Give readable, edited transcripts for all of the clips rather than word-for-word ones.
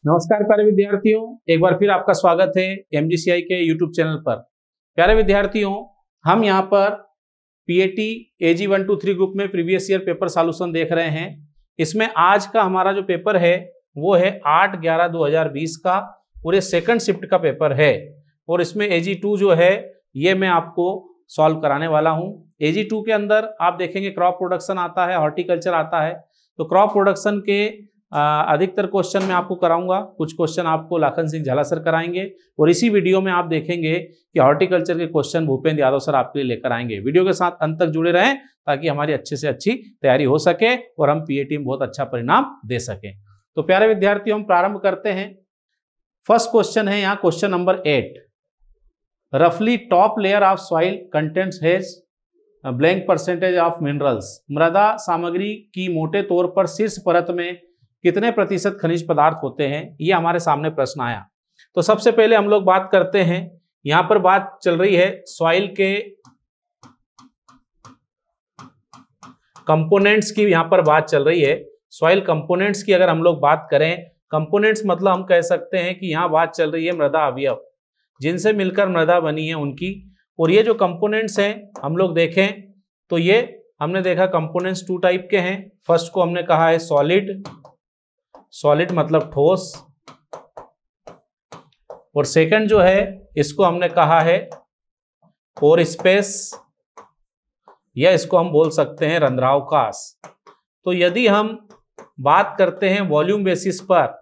नमस्कार प्यारे विद्यार्थियों, एक बार फिर आपका स्वागत है एमजीसीआई के यूट्यूब चैनल पर। प्यारे विद्यार्थियों, हम यहाँ पर पीएटी AG 1 2 3 ग्रुप में प्रीवियस ईयर पेपर सॉल्यूशन देख रहे हैं। इसमें आज का हमारा जो पेपर है वो है 8/11/2020 का और ये सेकंड शिफ्ट का पेपर है और इसमें AG 2 जो है ये मैं आपको सॉल्व कराने वाला हूँ। AG 2 के अंदर आप देखेंगे क्रॉप प्रोडक्शन आता है, हॉर्टिकल्चर आता है। तो क्रॉप प्रोडक्शन के अधिकतर क्वेश्चन मैं आपको कराऊंगा, कुछ क्वेश्चन आपको लाखन सिंह झाला सर कराएंगे और इसी वीडियो में आप देखेंगे कि हॉर्टिकल्चर के क्वेश्चन भूपेंद्र यादव सर आपके लिए लेकर आएंगे। वीडियो के साथ अंत तक जुड़े रहें ताकि हमारी अच्छे से अच्छी तैयारी हो सके और हम पीएटी में बहुत अच्छा परिणाम दे सकें। तो प्यारे विद्यार्थियों, हम प्रारंभ करते हैं। फर्स्ट क्वेश्चन है यहाँ क्वेश्चन नंबर 8। रफली top layer of soil contents has blank percentage of minerals. मृदा सामग्री की मोटे तौर पर शीर्ष परत में कितने प्रतिशत खनिज पदार्थ होते हैं, ये हमारे सामने प्रश्न आया। तो सबसे पहले हम लोग बात करते हैं, यहां पर बात चल रही है सॉइल के कंपोनेंट्स की, यहां पर बात चल रही है सॉइल कंपोनेंट्स की। अगर हम लोग बात करें कंपोनेंट्स मतलब हम कह सकते हैं कि यहां बात चल रही है मृदा अवयव जिनसे मिलकर मृदा बनी है उनकी। और ये जो कंपोनेंट्स हैं हम लोग देखें तो ये हमने देखा कंपोनेंट्स 2 टाइप के हैं। फर्स्ट को हमने कहा है सॉलिड, सॉलिड मतलब ठोस, और सेकंड जो है इसको हमने कहा है पोर स्पेस या इसको हम बोल सकते हैं रंध्रावकाश। तो यदि हम बात करते हैं वॉल्यूम बेसिस पर,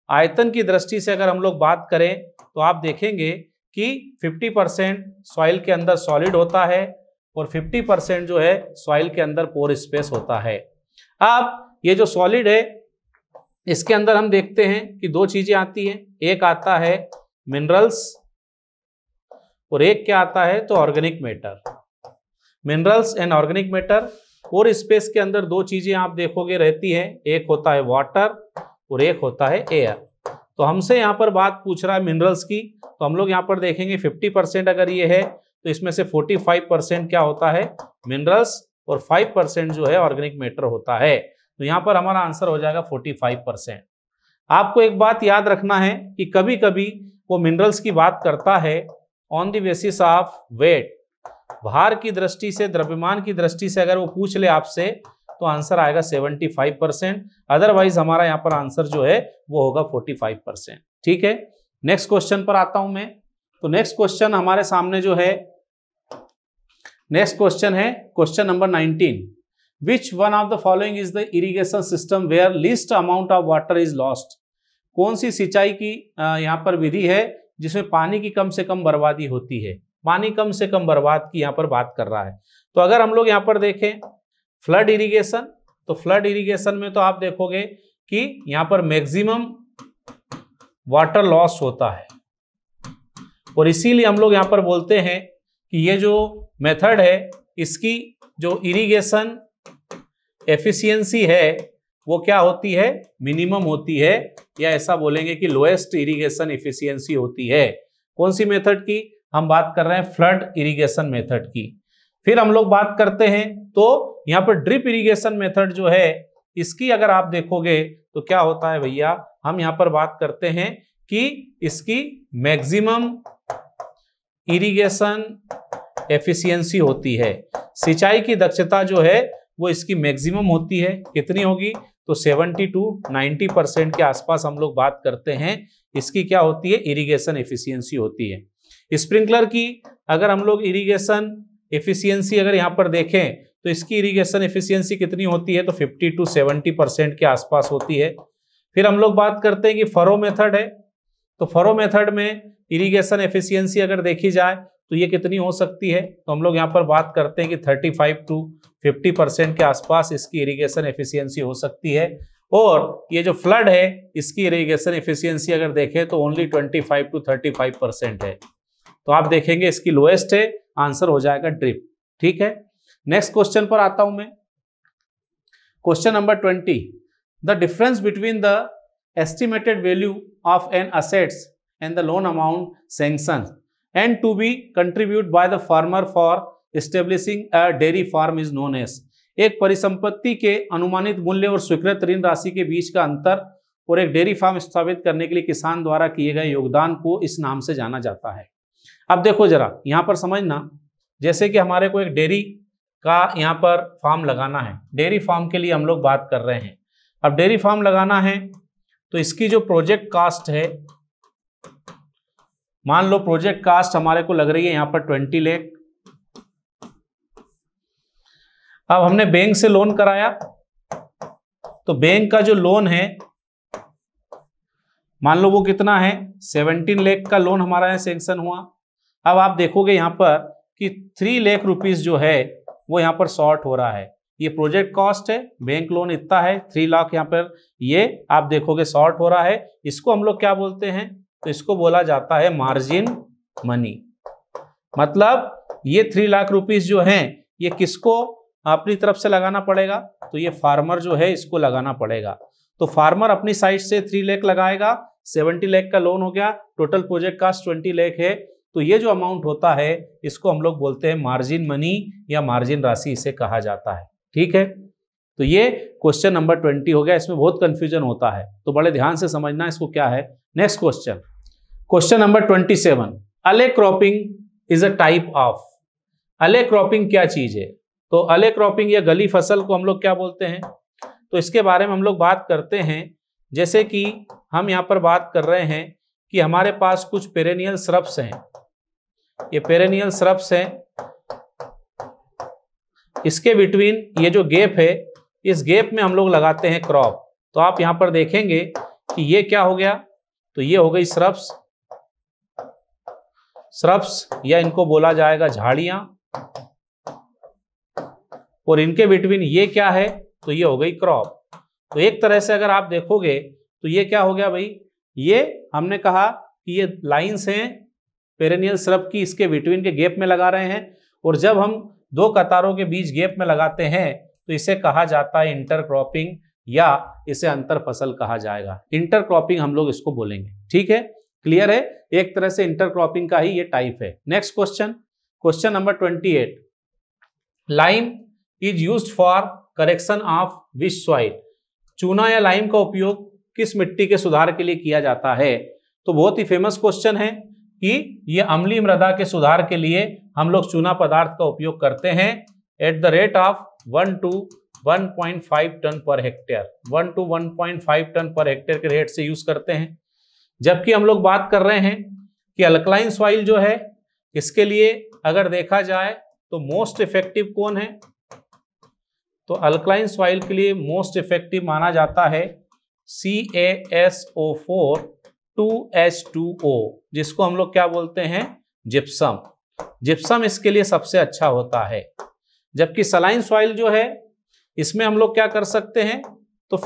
आयतन की दृष्टि से अगर हम लोग बात करें तो आप देखेंगे कि 50% सॉइल के अंदर सॉलिड होता है और 50% जो है सॉइल के अंदर पोर स्पेस होता है। अब ये जो सॉलिड है इसके अंदर हम देखते हैं कि 2 चीजें आती हैं, एक आता है मिनरल्स और एक क्या आता है तो organic matter. Minerals and organic matter. और स्पेस के अंदर 2 चीजें आप देखोगे रहती हैं, एक होता है वाटर और एक होता है एयर। तो हमसे यहाँ पर बात पूछ रहा है मिनरल्स की, तो हम लोग यहाँ पर देखेंगे 50% अगर ये है तो इसमें से 45% क्या होता है मिनरल्स और 5% जो है ऑर्गेनिक मैटर होता है। तो यहां पर हमारा आंसर हो जाएगा 45%। आपको एक बात याद रखना है कि कभी कभी वो मिनरल्स की बात करता है on the basis of weight, भार की दृष्टि से, द्रव्यमान की दृष्टि से अगर वो पूछ ले आपसे तो आंसर आएगा 75%। अदरवाइज हमारा यहाँ पर आंसर जो है वो होगा 45%। ठीक है, नेक्स्ट क्वेश्चन पर आता हूं मैं। तो नेक्स्ट क्वेश्चन हमारे सामने जो है, नेक्स्ट क्वेश्चन है question number 19। Which one of the following is the irrigation system where least amount of water is lost? कौन सी सिंचाई की यहाँ पर विधि है जिसमें पानी की कम से कम बर्बादी होती है? पानी कम से कम बर्बाद की यहाँ पर बात कर रहा है। तो अगर हम लोग यहाँ पर देखें फ्लड इरिगेशन, तो फ्लड इरिगेशन में तो आप देखोगे कि यहाँ पर मैक्सिमम वाटर लॉस होता है और इसीलिए हम लोग यहाँ पर बोलते हैं कि ये जो मेथड है इसकी जो इरिगेशन एफिशिएंसी है वो क्या होती है, मिनिमम होती है, या ऐसा बोलेंगे कि लोएस्ट इरिगेशन एफिशिएंसी होती है। कौन सी मेथड की हम बात कर रहे हैं? फ्लड इरिगेशन मेथड की। फिर हम लोग बात करते हैं तो यहाँ पर ड्रिप इरिगेशन मेथड जो है इसकी अगर आप देखोगे तो क्या होता है भैया, हम यहाँ पर बात करते हैं कि इसकी मैक्सिमम इरिगेशन एफिशिएंसी होती है। सिंचाई की दक्षता जो है वो इसकी मैक्सिमम होती है, कितनी होगी तो 70 to 90% के आसपास हम लोग बात करते हैं। इसकी क्या होती है, इरिगेशन एफिशिएंसी होती है। स्प्रिंकलर की अगर हम लोग इरिगेशन एफिशिएंसी अगर यहाँ पर देखें तो इसकी इरिगेशन एफिशिएंसी कितनी होती है तो 50 to 70% के आसपास होती है। फिर हम लोग बात करते हैं कि फरो मेथड है, तो फरो मेथड में इरिगेशन एफिशिएंसी अगर देखी जाए तो ये कितनी हो सकती है, तो हम लोग यहाँ पर बात करते हैं कि 35 to 50% के आसपास इसकी इरिगेशन एफिशिएंसी हो सकती है। और ये जो फ्लड है इसकी इरिगेशन एफिशिएंसी अगर देखें तो ओनली 25 to 35% है। तो आप देखेंगे इसकी लोएस्ट है, आंसर हो जाएगा ड्रिप। ठीक है, नेक्स्ट क्वेश्चन पर आता हूं मैं। Question number 20। The difference between the estimated value of an assets and the loan amount sanction and to be contributed by the farmer for establishing a dairy farm is known as। एक परिसंपत्ति के अनुमानित मूल्य और स्वीकृत ऋण राशि के बीच का अंतर और एक डेयरी फार्म स्थापित करने के लिए किसान द्वारा किए गए योगदान को इस नाम से जाना जाता है। अब देखो जरा यहाँ पर समझना, जैसे कि हमारे को एक डेयरी का यहाँ पर फार्म लगाना है, डेयरी फार्म के लिए हम लोग बात कर रहे हैं। अब डेयरी फार्म लगाना है तो इसकी जो प्रोजेक्ट कास्ट है, मान लो प्रोजेक्ट कास्ट हमारे को लग रही है यहाँ पर 20 लाख। अब हमने बैंक से लोन कराया, तो बैंक का जो लोन है मान लो वो कितना है, 17 लाख का लोन हमारा यहाँ सैंक्शन हुआ। अब आप देखोगे यहाँ पर कि 3 लाख रुपीस जो है वो यहाँ पर शॉर्ट हो रहा है। ये प्रोजेक्ट कॉस्ट है, बैंक लोन इतना है, 3 लाख यहाँ पर ये आप देखोगे शॉर्ट हो रहा है। इसको हम लोग क्या बोलते हैं, तो इसको बोला जाता है मार्जिन मनी। मतलब ये 3 लाख रुपीस जो हैं ये किसको अपनी तरफ से लगाना पड़ेगा, तो ये फार्मर जो है इसको लगाना पड़ेगा। तो फार्मर अपनी साइड से 3 लाख लगाएगा, 70 लाख का लोन हो गया, टोटल प्रोजेक्ट कास्ट 20 लाख है। तो ये जो अमाउंट होता है इसको हम लोग बोलते हैं मार्जिन मनी या मार्जिन राशि इसे कहा जाता है। ठीक है, तो ये क्वेश्चन नंबर 20 हो गया। इसमें बहुत कंफ्यूजन होता है तो बड़े ध्यान से समझना इसको क्या है। नेक्स्ट क्वेश्चन, क्वेश्चन नंबर 27, अले cropping is a type of. अले क्रॉपिंग क्या चीज है, तो अले क्रॉपिंग या गली फसल को हम लोग क्या बोलते हैं, तो इसके बारे में हम लोग बात करते हैं। जैसे कि हम यहाँ पर बात कर रहे हैं कि हमारे पास कुछ पेरेनियल श्रब्स हैं, ये पेरेनियल श्रब्स हैं, इसके बिटवीन ये जो गैप है, इस गैप में हम लोग लगाते हैं क्रॉप। तो आप यहां पर देखेंगे कि ये क्या हो गया, तो ये हो गई श्रब्स, श्रब्स या इनको बोला जाएगा झाड़ियां, और इनके बिटवीन ये क्या है, तो ये हो गई क्रॉप। तो एक तरह से अगर आप देखोगे तो ये क्या हो गया भाई, ये हमने कहा कि ये लाइंस हैं पेरेनियल श्रब की, इसके बिटवीन के गैप में लगा रहे हैं, और जब हम 2 कतारों के बीच गैप में लगाते हैं तो इसे कहा जाता है इंटरक्रॉपिंग या इसे अंतर फसल कहा जाएगा। इंटरक्रॉपिंग हम लोग इसको बोलेंगे। ठीक है, क्लियर है, एक तरह से इंटरक्रॉपिंग का ही ये टाइप है। Next question, question number 28, lime is used for correction of which soil. चूना या लाइम का उपयोग किस मिट्टी के सुधार के लिए किया जाता है, तो बहुत ही फेमस क्वेश्चन है कि ये अम्लीय मृदा के सुधार के लिए हम लोग चूना पदार्थ का उपयोग करते हैं at the rate of 1 to 1.5 ton per hectare, 1 to 1.5 ton per hectare के रेट से यूज करते हैं। जबकि हम लोग बात कर रहे हैं कि अल्कलाइन सॉइल जो है इसके लिए अगर देखा जाए तो मोस्ट इफेक्टिव कौन है, तो अल्कलाइन सॉइल के लिए मोस्ट इफेक्टिव माना जाता है CaSO4 2H2O, जिसको हम लोग क्या बोलते हैं, जिप्सम। जिप्सम इसके लिए सबसे अच्छा होता है। जबकि सलाइन सॉइल जो है इसमें हम लोग क्या कर सकते हैं, तो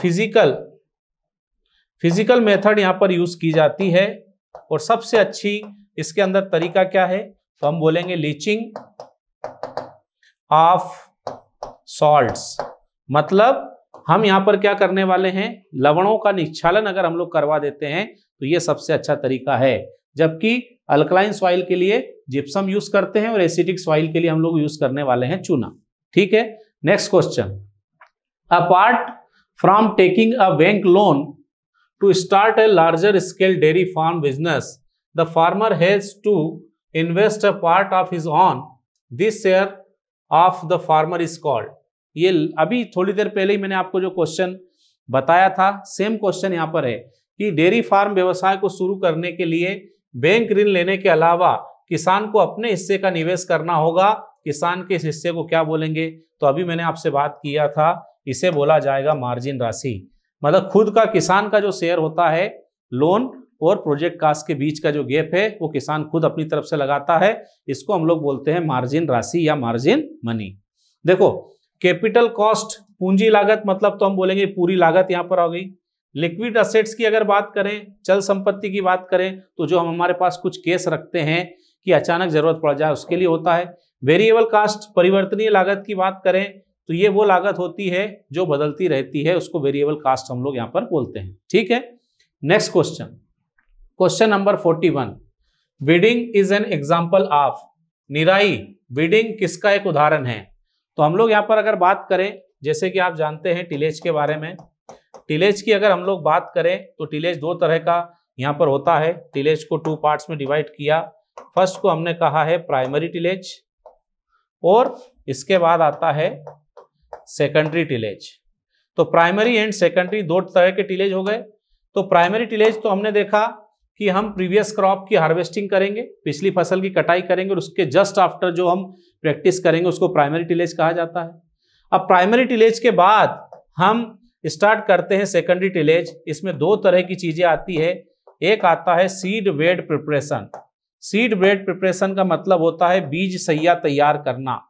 फिजिकल मेथड यहां पर यूज की जाती है, और सबसे अच्छी इसके अंदर तरीका क्या है, तो हम बोलेंगे लीचिंग ऑफ सॉल्ट्स। मतलब हम यहां पर क्या करने वाले हैं, लवणों का निक्षालन अगर हम लोग करवा देते हैं तो ये सबसे अच्छा तरीका है। जबकि अल्कलाइन सॉइल के लिए जिप्सम यूज करते हैं और एसिडिक सॉइल के लिए हम लोग यूज करने वाले हैं चूना। ठीक है, next question, apart from taking a bank loan to start a larger scale dairy farm business, the farmer has to invest a part of his own, this share of the farmer is called. ये अभी थोड़ी देर पहले ही मैंने आपको जो question बताया था, same question यहाँ पर है कि डेयरी फार्म व्यवसाय को शुरू करने के लिए बैंक ऋण लेने के अलावा किसान को अपने हिस्से का निवेश करना होगा। किसान के इस हिस्से को क्या बोलेंगे, तो अभी मैंने आपसे बात किया था, इसे बोला जाएगा मार्जिन राशि। मतलब खुद का किसान का जो शेयर होता है, लोन और प्रोजेक्ट कास्ट के बीच का जो गैप है वो किसान खुद अपनी तरफ से लगाता है, इसको हम लोग बोलते हैं मार्जिन राशि या मार्जिन मनी। देखो, कैपिटल कॉस्ट पूंजी लागत, मतलब तो हम बोलेंगे पूरी लागत यहाँ पर आ गई। लिक्विड असेट्स की अगर बात करें, चल संपत्ति की बात करें, तो जो हम हमारे पास कुछ केस रखते हैं कि अचानक जरूरत पड़ जाए उसके लिए होता है। वेरिएबल कास्ट परिवर्तनीय लागत की बात करें तो ये वो लागत होती है जो बदलती रहती है, उसको वेरिएबल कास्ट हम लोग यहाँ पर बोलते हैं। ठीक है, next question, question number 41, weeding is an example of. निराई, बीडिंग किसका एक उदाहरण है, तो हम लोग यहाँ पर अगर बात करें, जैसे कि आप जानते हैं टिलेज के बारे में, टिलेज की अगर हम लोग बात करें तो टिलेज दो तरह का यहाँ पर होता है। टिलेज को टू पार्ट्स में डिवाइड किया। फर्स्ट को हमने कहा है प्राइमरी टिलेज और इसके बाद आता है सेकेंडरी टिलेज। तो प्राइमरी एंड सेकेंडरी दो तरह के टिलेज हो गए। तो प्राइमरी टिलेज तो हमने देखा कि हम प्रीवियस क्रॉप की हार्वेस्टिंग करेंगे, पिछली फसल की कटाई करेंगे और उसके जस्ट आफ्टर जो हम प्रैक्टिस करेंगे उसको प्राइमरी टिलेज कहा जाता है। अब प्राइमरी टिलेज के बाद हम स्टार्ट करते हैं सेकेंडरी टिलेज। इसमें दो तरह की चीजें आती है। एक आता है seed bed preparation. Seed bed preparation का मतलब होता है बीज सैया तैयार करना।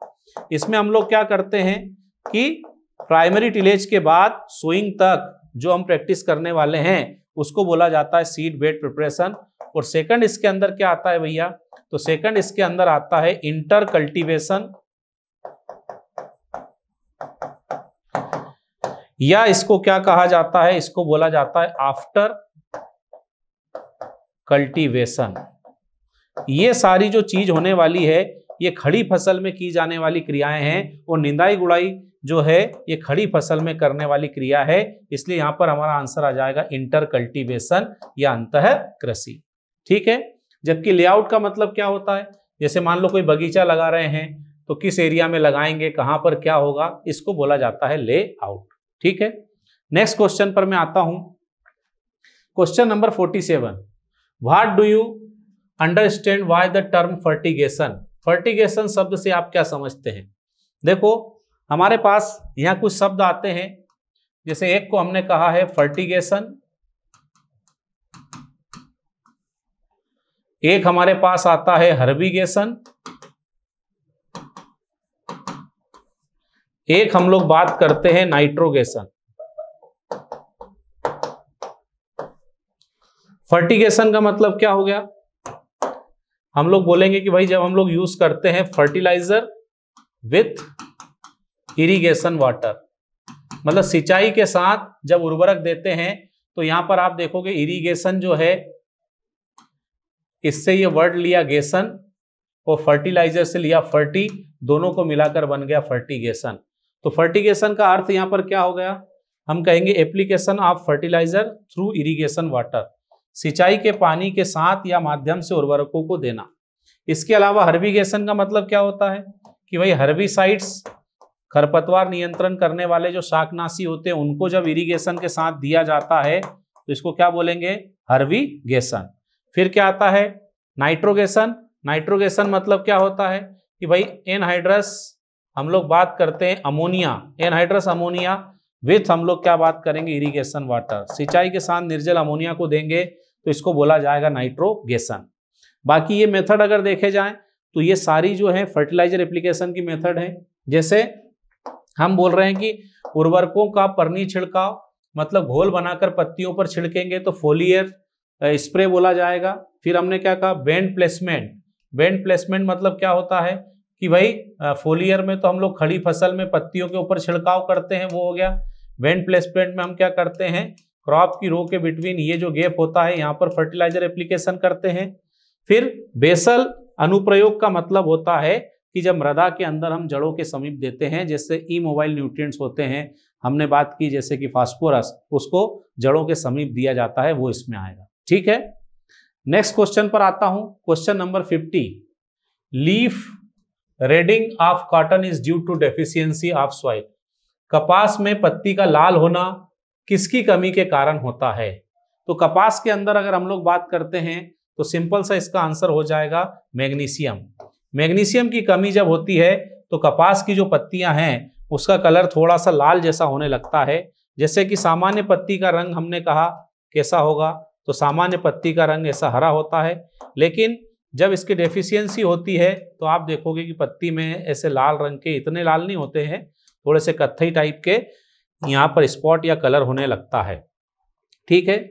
इसमें हम लोग क्या करते हैं कि प्राइमरी टिलेज के बाद सोइंग तक जो हम प्रैक्टिस करने वाले हैं उसको बोला जाता है सीड बेड प्रिपरेशन। और सेकंड इसके अंदर क्या आता है भैया, तो सेकंड इसके अंदर आता है इंटर कल्टीवेशन, या इसको क्या कहा जाता है, इसको बोला जाता है आफ्टर कल्टीवेशन। ये सारी जो चीज होने वाली है ये खड़ी फसल में की जाने वाली क्रियाएं हैं और निंदाई गुड़ाई जो है ये खड़ी फसल में करने वाली क्रिया है। इसलिए यहां पर हमारा आंसर आ जाएगा इंटर कल्टीवेशन या अंतः कृषि। ठीक है। जबकि लेआउट का मतलब क्या होता है, जैसे मान लो कोई बगीचा लगा रहे हैं तो किस एरिया में लगाएंगे, कहां पर क्या होगा, इसको बोला जाता है लेआउट। ठीक है। नेक्स्ट क्वेश्चन पर मैं आता हूं। Question number 47, what do you understand why the term fertigation. Fertigation शब्द से आप क्या समझते हैं। देखो हमारे पास यहां कुछ शब्द आते हैं, जैसे एक को हमने कहा है फर्टिगेशन, एक हमारे पास आता है हर्बिगेशन, एक हम लोग बात करते हैं नाइट्रोगेशन। फर्टिगेशन का मतलब क्या हो गया, हम लोग बोलेंगे कि भाई जब हम लोग यूज करते हैं फर्टिलाइजर विथ इरिगेशन वाटर, मतलब सिंचाई के साथ जब उर्वरक देते हैं, तो यहां पर आप देखोगे इरिगेशन जो है इससे ये वर्ड लिया गेशन और फर्टिलाइजर से लिया फर्टी, दोनों को मिलाकर बन गया फर्टिगेशन। तो फर्टिगेशन का अर्थ यहां पर क्या हो गया, हम कहेंगे application of fertiliser through irrigation water, सिंचाई के पानी के साथ या माध्यम से उर्वरकों को देना। इसके अलावा हर्बिगेशन का मतलब क्या होता है कि भाई हर्बिसाइड्स, खरपतवार नियंत्रण करने वाले जो शाकनाशी होते हैं उनको जब इरिगेशन के साथ दिया जाता है तो इसको क्या बोलेंगे, हर्बिगेशन। फिर क्या आता है नाइट्रोगेशन। नाइट्रोगेशन मतलब क्या होता है कि भाई एनहाइड्रस, हम लोग बात करते हैं अमोनिया, एनहाइड्रस अमोनिया विथ हम लोग क्या बात करेंगे इरिगेशन वाटर, सिंचाई के साथ निर्जल अमोनिया को देंगे तो इसको बोला जाएगा नाइट्रोगेशन। बाकी ये मेथड अगर देखे जाएं तो ये सारी जो है फर्टिलाइजर एप्लीकेशन की मेथड है। जैसे हम बोल रहे हैं कि उर्वरकों का परनी छिड़काव, मतलब घोल बनाकर पत्तियों पर छिड़केंगे तो फोलियर स्प्रे बोला जाएगा। फिर हमने क्या कहा बैंड प्लेसमेंट। बैंड प्लेसमेंट मतलब क्या होता है कि भाई फोलियर में तो हम लोग खड़ी फसल में पत्तियों के ऊपर छिड़काव करते हैं, वो हो गया। बैंड प्लेसमेंट में हम क्या करते हैं, क्रॉप की रो के बिटवीन ये जो गैप होता है यहाँ पर फर्टिलाइजर एप्लीकेशन करते हैं। फिर बेसल अनुप्रयोग का मतलब होता है कि जब मृदा के अंदर हम जड़ों के समीप देते हैं, जैसे इमोबाइल न्यूट्रिएंट्स होते हैं, हमने बात की जैसे कि फास्फोरस, उसको जड़ों के समीप दिया जाता है, वो इसमें आएगा। ठीक है। नेक्स्ट क्वेश्चन पर आता हूं। Question number 50, leaf reddening of cotton is due to deficiency of soil. कपास में पत्ती का लाल होना किसकी कमी के कारण होता है। तो कपास के अंदर अगर हम लोग बात करते हैं तो सिंपल सा इसका आंसर हो जाएगा मैग्नीशियम। मैग्नीशियम की कमी जब होती है तो कपास की जो पत्तियां हैं उसका कलर थोड़ा सा लाल जैसा होने लगता है। जैसे कि सामान्य पत्ती का रंग हमने कहा कैसा होगा, तो सामान्य पत्ती का रंग ऐसा हरा होता है, लेकिन जब इसकी डेफिशिएंसी होती है तो आप देखोगे कि पत्ती में ऐसे लाल रंग के, इतने लाल नहीं होते हैं, थोड़े से कत्थई टाइप के यहाँ पर स्पॉट या कलर होने लगता है। ठीक है।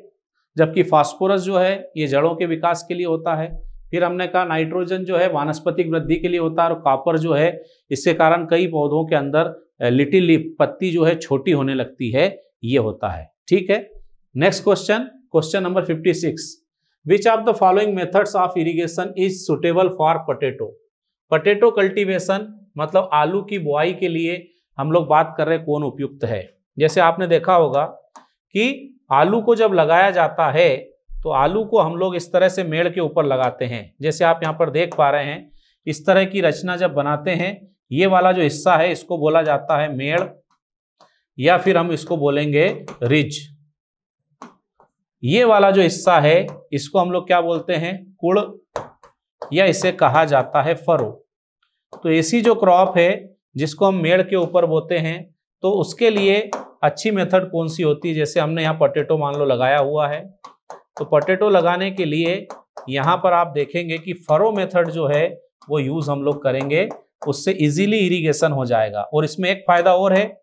जबकि फास्फोरस जो है ये जड़ों के विकास के लिए होता है। फिर हमने कहा नाइट्रोजन जो है वानस्पतिक वृद्धि के लिए होता है, और कॉपर जो है इसके कारण कई पौधों के अंदर लिटिल लीफ, पत्ती जो है छोटी होने लगती है, ये होता है। ठीक है। Next question, question number 56, which of the following methods of irrigation is suitable for potato. Potato cultivation मतलब आलू की बुआई के लिए हम लोग बात कर रहे हैं कौन उपयुक्त है। जैसे आपने देखा होगा कि आलू को जब लगाया जाता है तो आलू को हम लोग इस तरह से मेड़ के ऊपर लगाते हैं। जैसे आप यहाँ पर देख पा रहे हैं, इस तरह की रचना जब बनाते हैं, ये वाला जो हिस्सा है इसको बोला जाता है मेड़, या फिर हम इसको बोलेंगे रिज। ये वाला जो हिस्सा है इसको हम लोग क्या बोलते हैं, कुड़, या इसे कहा जाता है फरो। तो ऐसी जो क्रॉप है जिसको हम मेड़ के ऊपर बोते हैं, तो उसके लिए अच्छी मेथड कौन सी होती है। जैसे हमने यहाँ पोटैटो मान लो लगाया हुआ है, तो पोटैटो लगाने के लिए यहाँ पर आप देखेंगे कि फरो मेथड जो है वो यूज हम लोग करेंगे, उससे इजीली इरिगेशन हो जाएगा। और इसमें एक फायदा और है,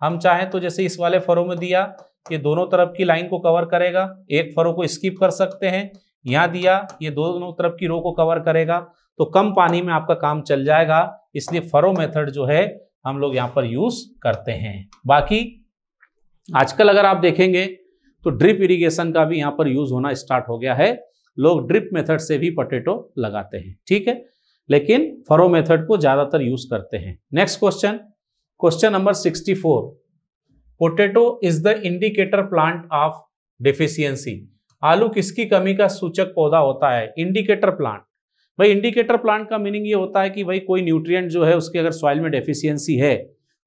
हम चाहें तो जैसे इस वाले फरो में दिया, ये दोनों तरफ की लाइन को कवर करेगा, एक फरो को स्किप कर सकते हैं। यहाँ दिया, ये दोनों तरफ की रो को कवर करेगा, तो कम पानी में आपका काम चल जाएगा। इसलिए फरो मेथड जो है हम लोग यहाँ पर यूज करते हैं। बाकी आजकल अगर आप देखेंगे तो ड्रिप इरिगेशन का भी यहाँ पर यूज होना स्टार्ट हो गया है। लोग ड्रिप मेथड से भी पोटैटो लगाते हैं, ठीक है, लेकिन फरो मेथड को ज्यादातर यूज करते हैं। Next question, question number 64, potato is the indicator plant of deficiency. आलू किसकी कमी का सूचक पौधा होता है? Indicator plant. भाई इंडिकेटर प्लांट का मीनिंग ये होता है कि भाई कोई न्यूट्रिएंट जो है उसके अगर सॉइल में डेफिशिएंसी है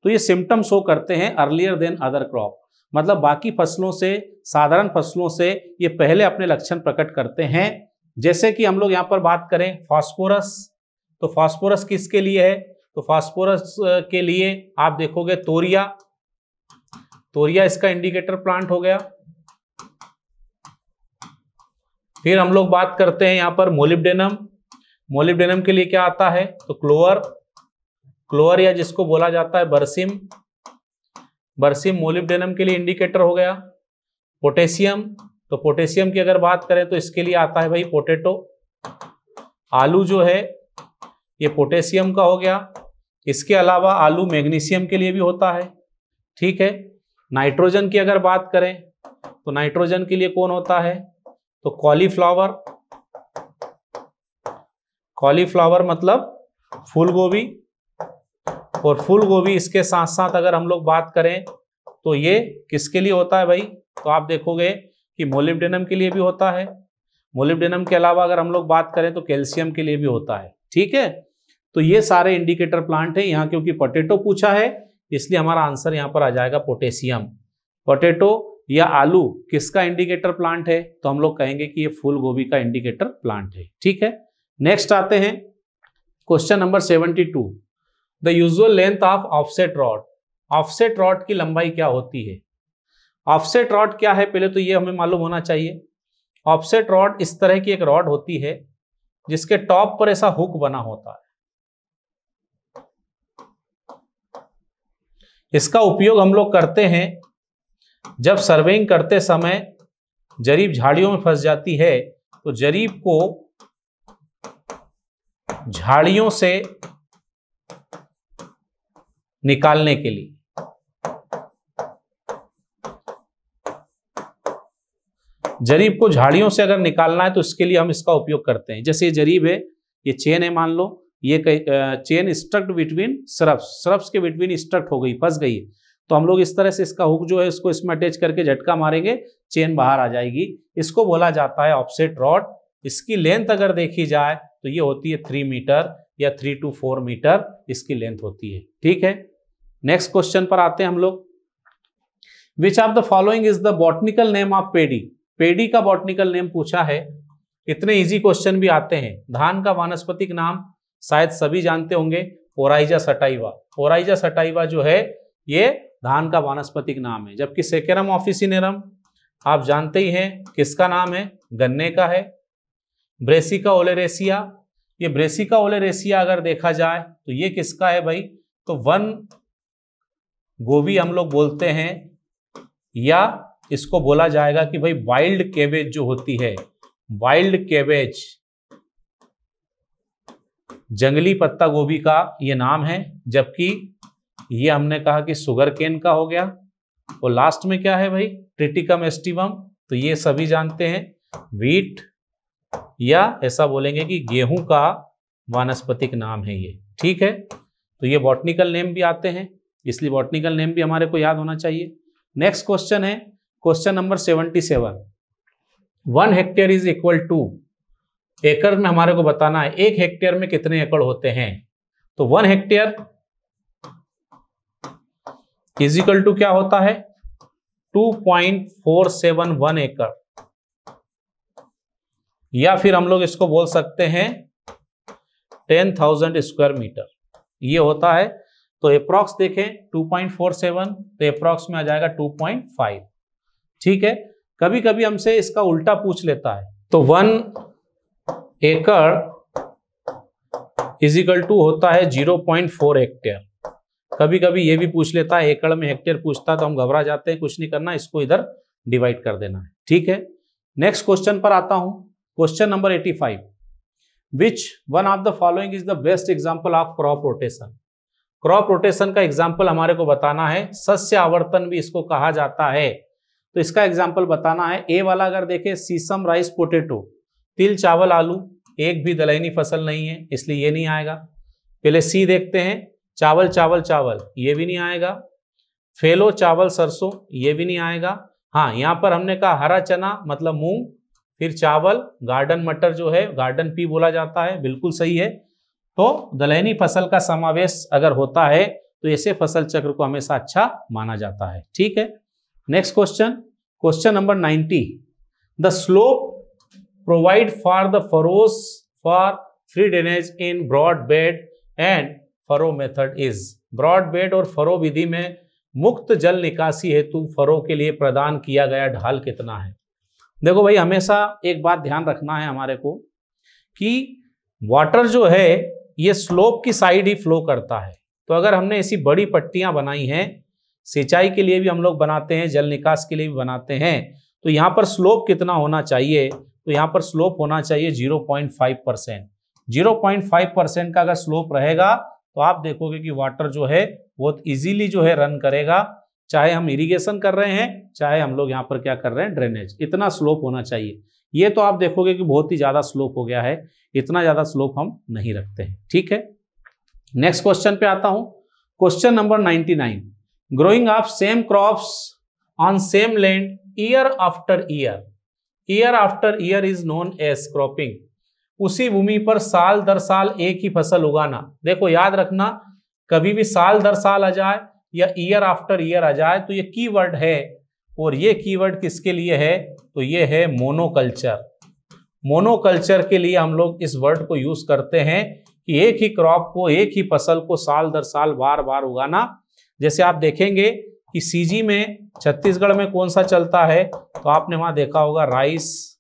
तो ये सिम्टम शो करते हैं अर्लियर देन अदर क्रॉप, मतलब बाकी फसलों से, साधारण फसलों से ये पहले अपने लक्षण प्रकट करते हैं। जैसे कि हम लोग यहाँ पर बात करें फास्फोरस, तो फास्फोरस किसके लिए है? तो फास्फोरस के लिए आप देखोगे तोरिया, तोरिया इसका इंडिकेटर प्लांट हो गया। फिर हम लोग बात करते हैं यहाँ पर मोलिब्डेनम, मोलिब्डेनम के लिए क्या आता है? तो क्लोअर, क्लोअर या जिसको बोला जाता है बरसिम, बरसिम मोलिब्डेनम के लिए इंडिकेटर हो गया। पोटेशियम, तो पोटेशियम की अगर बात करें तो इसके लिए आता है भाई पोटैटो। आलू जो है ये पोटेशियम का हो गया। इसके अलावा आलू मैग्नीशियम के लिए भी होता है, ठीक है। नाइट्रोजन की अगर बात करें तो नाइट्रोजन के लिए कौन होता है? तो कॉलीफ्लावर, कॉलीफ्लावर मतलब फूल गोभी। और फूल गोभी इसके साथ साथ अगर हम लोग बात करें तो ये किसके लिए होता है भाई? तो आप देखोगे कि मोलिब्डेनम के लिए भी होता है। मोलिब्डेनम के अलावा अगर हम लोग बात करें तो कैल्शियम के लिए भी होता है, ठीक है। तो ये सारे इंडिकेटर प्लांट है यहाँ, क्योंकि पोटैटो पूछा है इसलिए हमारा आंसर यहाँ पर आ जाएगा पोटेशियम। पोटैटो या आलू किसका इंडिकेटर प्लांट है? तो हम लोग कहेंगे कि ये फूल गोभी का इंडिकेटर प्लांट है, ठीक है। नेक्स्ट आते हैं question number 72, the usual length of offset rod. Offset rod की लंबाई क्या होती है? ऑफसेट रॉड क्या है पहले तो ये हमें मालूम होना चाहिए। ऑफसेट रॉड इस तरह की एक रॉड होती है जिसके टॉप पर ऐसा हुक बना होता है। इसका उपयोग हम लोग करते हैं जब सर्वेइंग करते समय जरीब झाड़ियों में फंस जाती है, तो जरीब को झाड़ियों से निकालने के लिए। जरीब को झाड़ियों से अगर निकालना है तो इसके लिए हम इसका उपयोग करते हैं। जैसे ये जरीब है, ये चेन है, मान लो ये chain struct between shrubs, shrubs के बिटवीन स्ट्रक्ट हो गई, फंस गई, तो हम लोग इस तरह से इसका हुक जो है इसको इसमें अटैच करके झटका मारेंगे, चेन बाहर आ जाएगी। इसको बोला जाता है ऑफसेट रॉड। इसकी लेंथ अगर देखी जाए तो ये होती है 3 मीटर या 3 to 4 मीटर इसकी लेंथ होती है, ठीक है। नेक्स्ट क्वेश्चन पर आते हैं हम लोग। Which of the following is the botanical name of paddy. Paddy का बॉटनिकल नेम पूछा है। इतने इजी क्वेश्चन भी आते हैं। धान का वानस्पतिक नाम शायद सभी जानते होंगे, ओराइजा सटाइवा। ओराइजा सटाइवा जो है ये धान का वानस्पतिक नाम है। जबकि सेकेरम ऑफिसिनेरम आप जानते ही हैं किसका नाम है? गन्ने का है। ब्रेसिका ओलेरेसिया, ये ब्रेसिका ओलेरेसिया अगर देखा जाए तो ये किसका है भाई? तो वन गोभी हम लोग बोलते हैं, या इसको बोला जाएगा कि भाई वाइल्ड कैबेज जो होती है, वाइल्ड कैबेज, जंगली पत्ता गोभी का ये नाम है। जबकि ये हमने कहा कि सुगर केन का हो गया। और लास्ट में क्या है भाई? ट्रिटिकम एस्टिवम, तो ये सभी जानते हैं व्हीट, या ऐसा बोलेंगे कि गेहूं का वानस्पतिक नाम है ये, ठीक है। तो ये बॉटनिकल नेम भी आते हैं, इसलिए बॉटनिकल नेम भी हमारे को याद होना चाहिए। नेक्स्ट क्वेश्चन है question number 77, 1 hectare is equal to, एकड़ में हमारे को बताना है 1 हेक्टेयर में कितने एकड़ होते हैं। तो 1 हेक्टेयर इज इक्वल टू क्या होता है 2.471 एकड़, या फिर हम लोग इसको बोल सकते हैं 10,000 स्क्वायर मीटर, ये होता है। तो अप्रॉक्स देखें 2.47, तो अप्रॉक्स में आ जाएगा 2.5। ठीक है, कभी कभी हमसे इसका उल्टा पूछ लेता है, तो 1 एकड़ इज इक्वल टू होता है 0.4 हेक्टेयर। कभी कभी ये भी पूछ लेता है, एकड़ में हेक्टेयर पूछता है तो हम घबरा जाते हैं, कुछ नहीं करना, इसको इधर डिवाइड कर देना है। ठीक है, नेक्स्ट क्वेश्चन पर आता हूं, question number 85, which one of the following is the best example of crop rotation. Crop rotation का एग्जाम्पल हमारे को बताना है, सस्य आवर्तन भी इसको कहा जाता है। तो इसका एग्जाम्पल बताना है। ए वाला अगर देखें सीसम राइस पोटेटो, तिल चावल आलू, एक भी दलहनी फसल नहीं है इसलिए ये नहीं आएगा। पहले सी देखते हैं, चावल चावल चावल, ये भी नहीं आएगा। फेलो चावल सरसों, ये भी नहीं आएगा। हाँ, यहाँ पर हमने कहा हरा चना मतलब मूंग, फिर चावल, गार्डन मटर जो है गार्डन पी बोला जाता है, बिल्कुल सही है। तो दलहनी फसल का समावेश अगर होता है तो ऐसे फसल चक्र को हमेशा अच्छा माना जाता है। ठीक है, next question, question number 90, the slope provide for the furrows for free drainage in broad bed and furrow method is. Broad bed और फरो विधि में मुक्त जल निकासी हेतु फरो के लिए प्रदान किया गया ढाल कितना है। देखो भाई, हमेशा एक बात ध्यान रखना है हमारे को कि वाटर जो है ये स्लोप की साइड ही फ्लो करता है। तो अगर हमने ऐसी बड़ी पट्टियां बनाई हैं, सिंचाई के लिए भी हम लोग बनाते हैं, जल निकास के लिए भी बनाते हैं, तो यहाँ पर स्लोप कितना होना चाहिए, तो यहाँ पर स्लोप होना चाहिए 0.5%। 0.5% का अगर स्लोप रहेगा तो आप देखोगे कि वाटर जो है बहुत इजीली जो है रन करेगा, चाहे हम इरिगेशन कर रहे हैं, चाहे हम लोग यहाँ पर क्या कर रहे हैं ड्रेनेज, इतना स्लोप होना चाहिए। ये तो आप देखोगे कि बहुत ही ज़्यादा स्लोप हो गया है, इतना ज़्यादा स्लोप हम नहीं रखते हैं। ठीक है, नेक्स्ट क्वेश्चन पे आता हूँ, question number 99, growing of same crops on same land year after year, year after year is known as cropping. उसी भूमि पर साल दर साल एक ही फसल उगाना। देखो याद रखना, कभी भी साल दर साल आ जाए या ईयर आफ्टर ईयर आ जाए तो ये कीवर्ड है, और ये कीवर्ड किसके लिए है, तो ये है मोनोकल्चर। मोनोकल्चर के लिए हम लोग इस वर्ड को यूज करते हैं कि एक ही क्रॉप को, एक ही फसल को साल दर साल बार बार उगाना। जैसे आप देखेंगे कि सीजी में छत्तीसगढ़ में कौन सा चलता है, तो आपने वहां देखा होगा राइस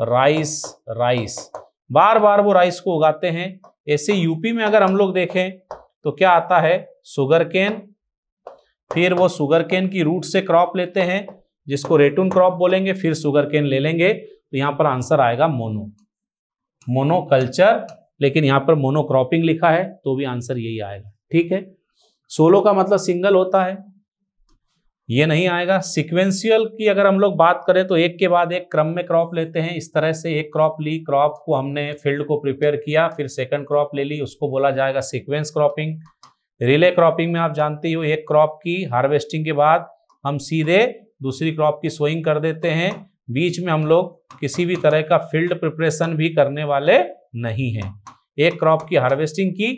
राइस राइस, बार बार वो राइस को उगाते हैं। ऐसे यूपी में अगर हम लोग देखें तो क्या आता है, शुगर केन, फिर वो शुगर केन की रूट से क्रॉप लेते हैं जिसको रेटून क्रॉप बोलेंगे, फिर शुगर केन ले लेंगे, तो यहाँ पर आंसर आएगा मोनोकल्चर। लेकिन यहाँ पर मोनोक्रॉपिंग लिखा है तो भी आंसर यही आएगा। ठीक है, सोलो का मतलब सिंगल होता है, ये नहीं आएगा। सिक्वेंशियल की अगर हम लोग बात करें तो एक के बाद एक क्रम में क्रॉप लेते हैं, इस तरह से एक क्रॉप ली, क्रॉप को हमने फील्ड को प्रिपेयर किया, फिर सेकंड क्रॉप ले ली, उसको बोला जाएगा सीक्वेंस क्रॉपिंग। रिले क्रॉपिंग में आप जानते हो, एक क्रॉप की हार्वेस्टिंग के बाद हम सीधे दूसरी क्रॉप की सोइंग कर देते हैं, बीच में हम लोग किसी भी तरह का फील्ड प्रिपरेशन भी करने वाले नहीं हैं। एक क्रॉप की हार्वेस्टिंग की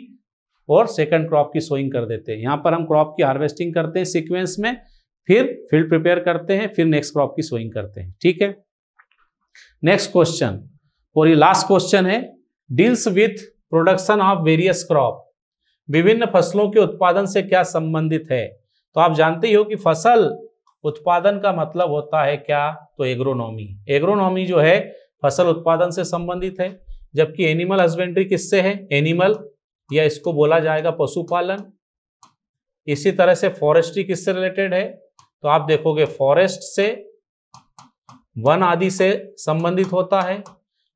और सेकंड क्रॉप की सोइंग कर देते हैं। यहाँ पर हम क्रॉप की हार्वेस्टिंग करते हैं सीक्वेंस में, फिर फील्ड प्रिपेयर करते हैं, फिर नेक्स्ट क्रॉप की सोइंग करते हैं। ठीक है, नेक्स्ट क्वेश्चन, और ये लास्ट क्वेश्चन है, deals with production of various crop. विभिन्न फसलों के उत्पादन से क्या संबंधित है। तो आप जानते ही हो कि फसल उत्पादन का मतलब होता है क्या, तो एग्रोनॉमी। एग्रोनॉमी जो है फसल उत्पादन से संबंधित है, जबकि एनिमल हस्बेंड्री किससे है, एनिमल, या इसको बोला जाएगा पशुपालन। इसी तरह से फॉरेस्ट्री किससे रिलेटेड है, तो आप देखोगे फॉरेस्ट से, वन आदि से संबंधित होता है।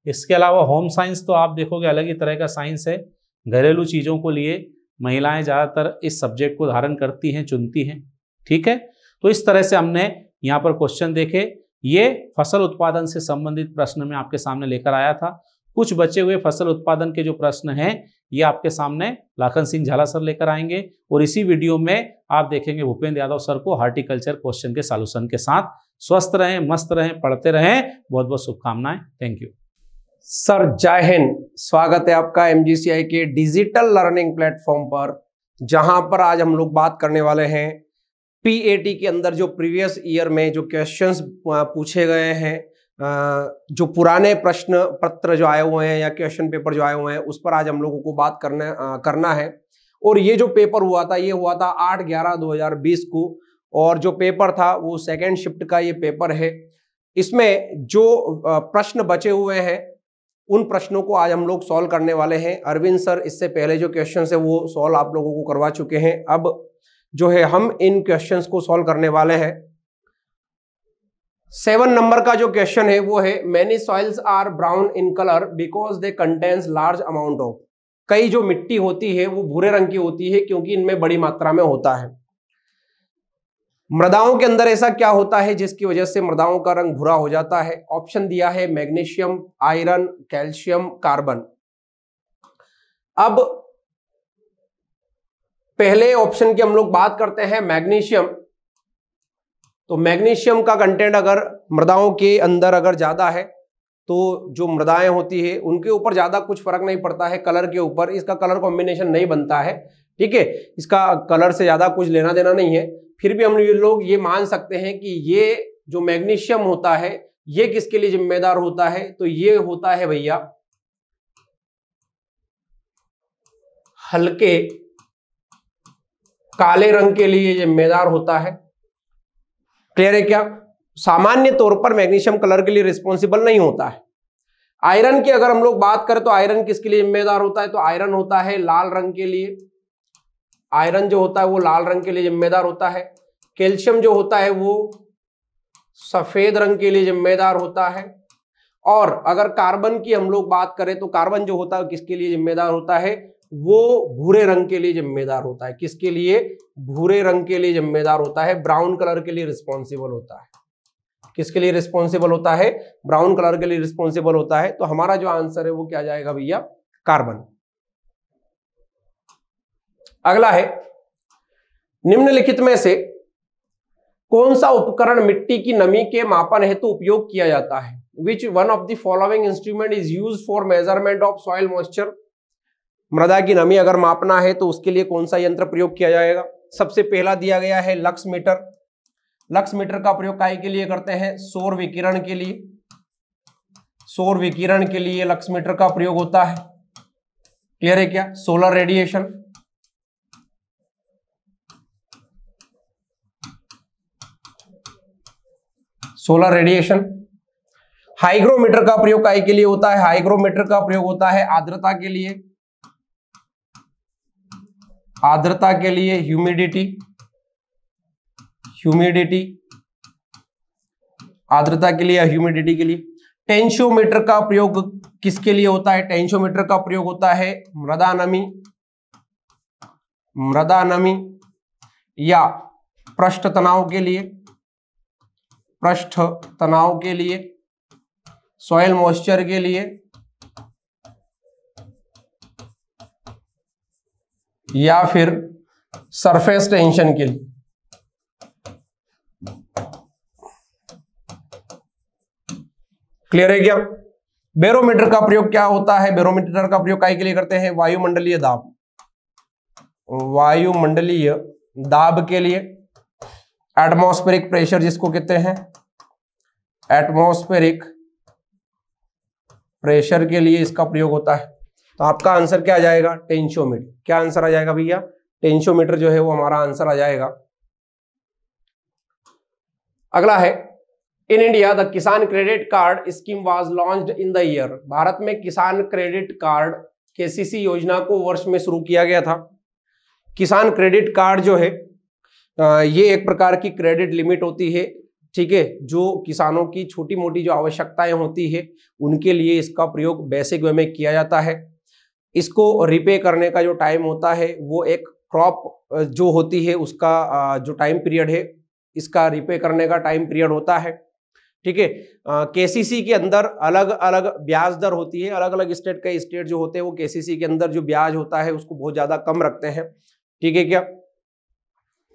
इसके अलावा होम साइंस तो आप देखोगे अलग ही तरह का साइंस है, घरेलू चीजों को लिए महिलाएं ज्यादातर इस सब्जेक्ट को धारण करती हैं, चुनती हैं। ठीक है, तो इस तरह से हमने यहाँ पर क्वेश्चन देखे, ये फसल उत्पादन से संबंधित प्रश्न में आपके सामने लेकर आया था। कुछ बचे हुए फसल उत्पादन के जो प्रश्न हैं ये आपके सामने लाखन सिंह झाला सर लेकर आएंगे, और इसी वीडियो में आप देखेंगे भूपेंद्र यादव सर को हार्टिकल्चर क्वेश्चन के सॉल्यूशन के साथ। स्वस्थ रहें, मस्त रहें, पढ़ते रहें। बहुत बहुत शुभकामनाएं। Thank you sir. जय हिंद। स्वागत है आपका MGCI के डिजिटल लर्निंग प्लेटफॉर्म पर, जहां पर आज हम लोग बात करने वाले हैं PAT के अंदर जो प्रीवियस ईयर में जो क्वेश्चंस पूछे गए हैं, जो पुराने प्रश्न पत्र जो आए हुए हैं या क्वेश्चन पेपर जो आए हुए हैं, उस पर आज हम लोगों को बात करना है। और ये जो पेपर हुआ था ये हुआ था 8/11/2020 को, और जो पेपर था वो सेकेंड शिफ्ट का ये पेपर है। इसमें जो प्रश्न बचे हुए हैं उन प्रश्नों को आज हम लोग सॉल्व करने वाले हैं। अरविंद सर इससे पहले जो क्वेश्चन है वो सॉल्व आप लोगों को करवा चुके हैं। अब जो है हम इन क्वेश्चंस को सॉल्व करने वाले हैं। 7 नंबर का जो क्वेश्चन है वो है many soils are brown in colour because they contains large amount of. कई जो मिट्टी होती है वो भूरे रंग की होती है क्योंकि इनमें बड़ी मात्रा में होता है। मृदाओं के अंदर ऐसा क्या होता है जिसकी वजह से मृदाओं का रंग भूरा हो जाता है? ऑप्शन दिया है मैग्नीशियम, आयरन, कैल्शियम, कार्बन। अब पहले ऑप्शन की हम लोग बात करते हैं मैग्नीशियम। तो मैग्नीशियम का कंटेंट अगर मृदाओं के अंदर अगर ज्यादा है तो जो मृदाएं होती है उनके ऊपर ज्यादा कुछ फर्क नहीं पड़ता है कलर के ऊपर, इसका कलर कॉम्बिनेशन नहीं बनता है, ठीक है, इसका कलर से ज्यादा कुछ लेना देना नहीं है। फिर भी हम लोग ये मान सकते हैं कि ये जो मैग्नीशियम होता है ये किसके लिए जिम्मेदार होता है? तो ये होता है भैया हल्के काले रंग के लिए जिम्मेदार होता है। क्लियर है क्या? सामान्य तौर पर मैग्नीशियम कलर के लिए रिस्पॉन्सिबल नहीं होता है। आयरन की अगर हम लोग बात करें तो आयरन किसके लिए जिम्मेदार होता है? तो आयरन होता है लाल रंग के लिए। आयरन जो होता है वो लाल रंग के लिए जिम्मेदार होता है। कैल्शियम जो होता है वो सफेद रंग के लिए जिम्मेदार होता है। और अगर कार्बन की हम लोग बात करें तो कार्बन जो होता है किसके लिए जिम्मेदार होता है? वो भूरे रंग के लिए जिम्मेदार होता है। किसके लिए? भूरे रंग के लिए जिम्मेदार होता है, ब्राउन कलर के लिए रिस्पॉन्सिबल होता है। किसके लिए रिस्पॉन्सिबल होता है? ब्राउन कलर के लिए रिस्पॉन्सिबल होता है। तो हमारा जो आंसर है वो क्या जाएगा भैया? कार्बन। अगला है निम्नलिखित में से कौन सा उपकरण मिट्टी की नमी के मापन हेतु उपयोग किया जाता है? Which one of the following instrument is used for measurement of soil moisture. मृदा की नमी अगर मापना है तो उसके लिए कौन सा यंत्र प्रयोग किया जाएगा? सबसे पहला दिया गया है लक्स मीटर। लक्स मीटर का प्रयोग काहे के लिए करते हैं? सौर विकिरण के लिए। सौर विकिरण के लिए लक्स मीटर का प्रयोग होता है। क्लियर है क्या? Solar radiation. Solar radiation. Hygrometer का प्रयोग काहे के लिए होता है? हाइग्रोमीटर का प्रयोग होता है आर्द्रता के लिए। आर्द्रता के लिए, ह्यूमिडिटी, आर्द्रता के लिए, ह्यूमिडिटी के लिए। टेंशियोमीटर का प्रयोग किसके लिए होता है? टेंशियोमीटर का प्रयोग होता है मृदा नमी या पृष्ठ तनाव के लिए, सॉइल मॉइस्चर के लिए, या फिर सरफेस टेंशन के लिए। क्लियर है क्या? बैरोमीटर का प्रयोग क्या होता है? बैरोमीटर का प्रयोग काहे के लिए करते हैं? वायुमंडलीय दाब के लिए। एटमॉस्फेरिक प्रेशर जिसको कहते हैं, एटमॉस्फेरिक प्रेशर के लिए इसका प्रयोग होता है। तो आपका आंसर क्या आ जाएगा? टेंशियोमीटर। क्या आंसर आ जाएगा भैया? टेंशियोमीटर जो है वो हमारा आंसर आ जाएगा। अगला है इन इंडिया द किसान credit card scheme was launched in the year. Bharat में किसान क्रेडिट कार्ड KCC योजना को वर्ष में शुरू किया गया था। किसान क्रेडिट कार्ड जो है ये एक प्रकार की क्रेडिट लिमिट होती है, ठीक है, जो किसानों की छोटी मोटी जो आवश्यकताएं होती है उनके लिए इसका प्रयोग बेसिक वे में किया जाता है। इसको रिपे करने का जो टाइम होता है वो एक क्रॉप जो होती है उसका जो टाइम पीरियड है, इसका रिपे करने का टाइम पीरियड होता है। ठीक है। केसीसी के अंदर अलग अलग ब्याज दर होती है, अलग अलग स्टेट का स्टेट जो होते हैं वो केसीसी के अंदर जो ब्याज होता है उसको बहुत ज्यादा कम रखते हैं, ठीक है क्या।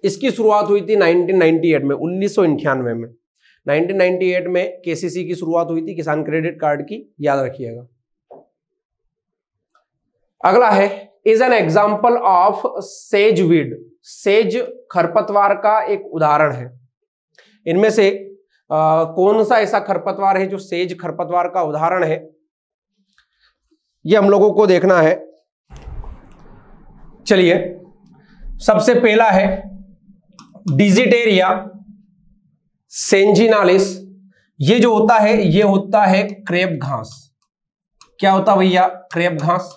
इसकी शुरुआत हुई थी 1998 में, 1998 में, 1998 में केसीसी की शुरुआत हुई थी, किसान क्रेडिट कार्ड की, याद रखिएगा। अगला है is an example of sedge weed, सेज खरपतवार का एक उदाहरण है। इनमें से कौन सा ऐसा खरपतवार है जो सेज खरपतवार का उदाहरण है, ये हम लोगों को देखना है। चलिए, सबसे पहला है डिजिटेरिया सेंजिनालिस। ये जो होता है ये होता है क्रेप घास। क्या होता भैया? क्रेप घास।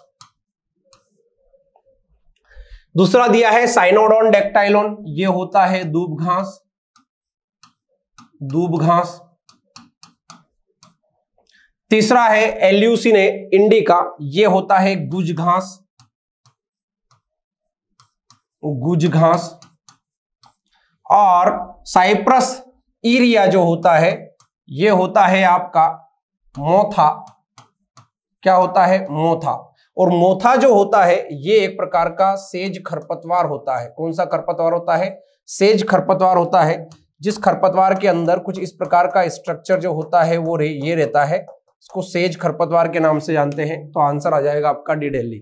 दूसरा दिया है साइनोडोन डेक्टाइलोन, ये होता है दूब घास, दूब घास। तीसरा है एल्यूसिने इंडिका, ये होता है गुज घास, गुज घास। और साइप्रस इरिया जो होता है ये होता है आपका मोथा। क्या होता है? मोथा। और मोथा जो होता है ये एक प्रकार का सेज खरपतवार होता है। कौन सा खरपतवार होता है? सेज खरपतवार होता है, जिस खरपतवार के अंदर कुछ इस प्रकार का स्ट्रक्चर जो होता है वो ये रहता है, इसको सेज खरपतवार के नाम से जानते हैं। तो आंसर आ जाएगा आपका डी दिल्ली,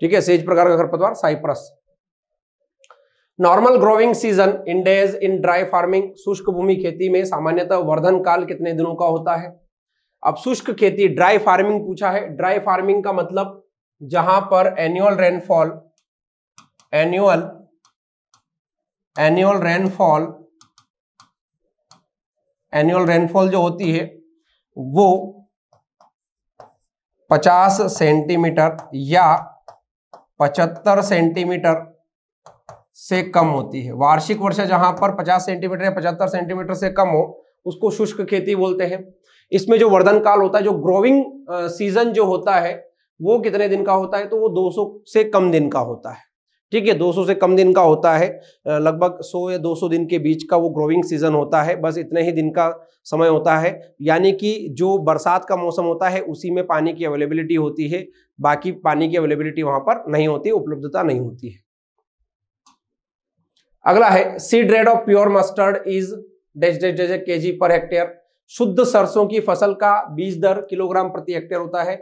ठीक है। सेज प्रकार का खरपतवार Cyperus. Normal growing season in days in dry farming, शुष्क भूमि खेती में सामान्यतः वर्धन काल कितने दिनों का होता है? अब शुष्क खेती, ड्राई फार्मिंग पूछा है। ड्राई फार्मिंग का मतलब जहां पर एनुअल रेनफॉल, एनुअल रेनफॉल जो होती है वो 50 सेंटीमीटर या 75 सेंटीमीटर से कम होती है। वार्षिक वर्षा जहां पर 50 सेंटीमीटर या 75 सेंटीमीटर से कम हो उसको शुष्क खेती बोलते हैं। इसमें जो वर्धन काल होता है, जो ग्रोविंग सीजन जो होता है वो कितने दिन का होता है? तो वो 200 से कम दिन का होता है, ठीक है। 200 से कम दिन का होता है, लगभग 100 या 200 दिन के बीच का वो ग्रोविंग सीजन होता है। बस इतने ही दिन का समय होता है, यानी कि जो बरसात का मौसम होता है उसी में पानी की अवेलेबिलिटी होती है, बाकी पानी की अवेलेबिलिटी वहां पर नहीं होती, उपलब्धता नहीं होती है। अगला है seed rate of pure mustard is dash KG per hectare. शुद्ध सरसों की फसल का बीज दर किलोग्राम प्रति हेक्टेयर होता है।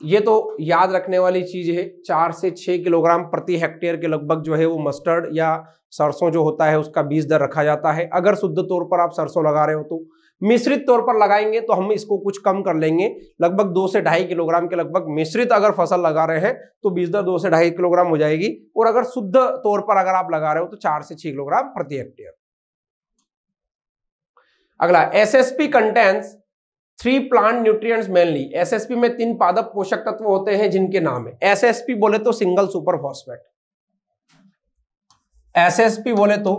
ये तो याद रखने वाली चीज है, 4 से 6 किलोग्राम प्रति हेक्टेयर के लगभग जो है वो मस्टर्ड या सरसों जो होता है उसका बीज दर रखा जाता है। अगर शुद्ध तौर पर आप सरसों लगा रहे हो तो, मिश्रित तौर पर लगाएंगे तो हम इसको कुछ कम कर लेंगे, लगभग 2 से 2.5 किलोग्राम के लगभग मिश्रित अगर फसल लगा रहे हैं तो बीज दर 2 से 2.5 किलोग्राम हो जाएगी। और अगर शुद्ध तौर पर अगर आप लगा रहे हो तो 4 से 6 किलोग्राम प्रति हेक्टेयर। अगला SSP contains 3 plant nutrients mainly. SSP में 3 पादप पोषक तत्व होते हैं जिनके नाम है, एसएसपी बोले तो सिंगल सुपर फॉस्फेट, एसएसपी बोले तो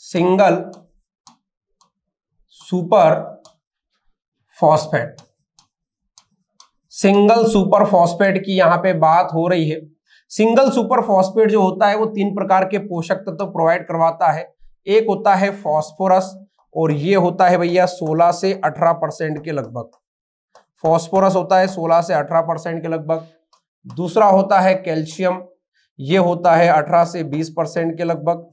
single super phosphate, single super phosphate की यहां पे बात हो रही है। सिंगल सुपर फॉस्फेट जो होता है वो 3 प्रकार के पोषक तत्व प्रोवाइड करवाता है। एक होता है फॉस्फोरस, और ये होता है भैया 16 से 18% के लगभग, फॉस्फोरस होता है 16 से 18% के लगभग। दूसरा होता है कैल्शियम, ये होता है 18 से 20% के लगभग,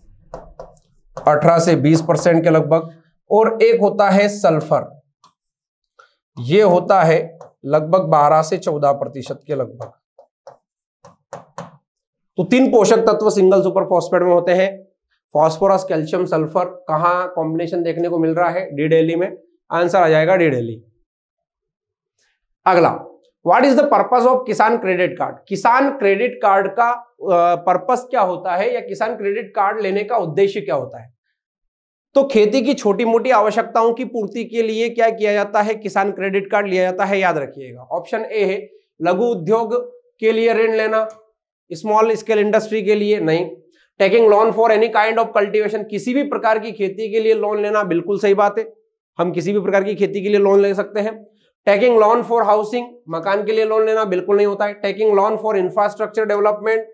18 से 20% के लगभग। और एक होता है सल्फर, ये होता है लगभग 12 से 14% के लगभग। तो 3 पोषक तत्व सिंगल सुपर फॉस्फेट में होते हैं, फॉस्फोरस, कैल्शियम, सल्फर। कहां कॉम्बिनेशन देखने को मिल रहा है? डी दिल्ली में। आंसर आ जाएगा डी दिल्ली। अगला, what is the purpose of किसान क्रेडिट कार्ड? किसान क्रेडिट कार्ड का पर्पस क्या होता है, या किसान क्रेडिट कार्ड लेने का उद्देश्य क्या होता है? तो खेती की छोटी मोटी आवश्यकताओं की पूर्ति के लिए क्या किया जाता है? किसान क्रेडिट कार्ड लिया जाता है, याद रखिएगा। ऑप्शन ए है लघु उद्योग के लिए ऋण लेना, स्मॉल स्केल इंडस्ट्री के लिए नहीं। Taking loan for any kind of cultivation, किसी भी प्रकार की खेती के लिए लोन लेना, बिल्कुल सही बात है, हम किसी भी प्रकार की खेती के लिए लोन ले सकते हैं। टेकिंग लोन फॉर हाउसिंग, मकान के लिए लोन लेना बिल्कुल नहीं होता है। Taking loan for infrastructure development,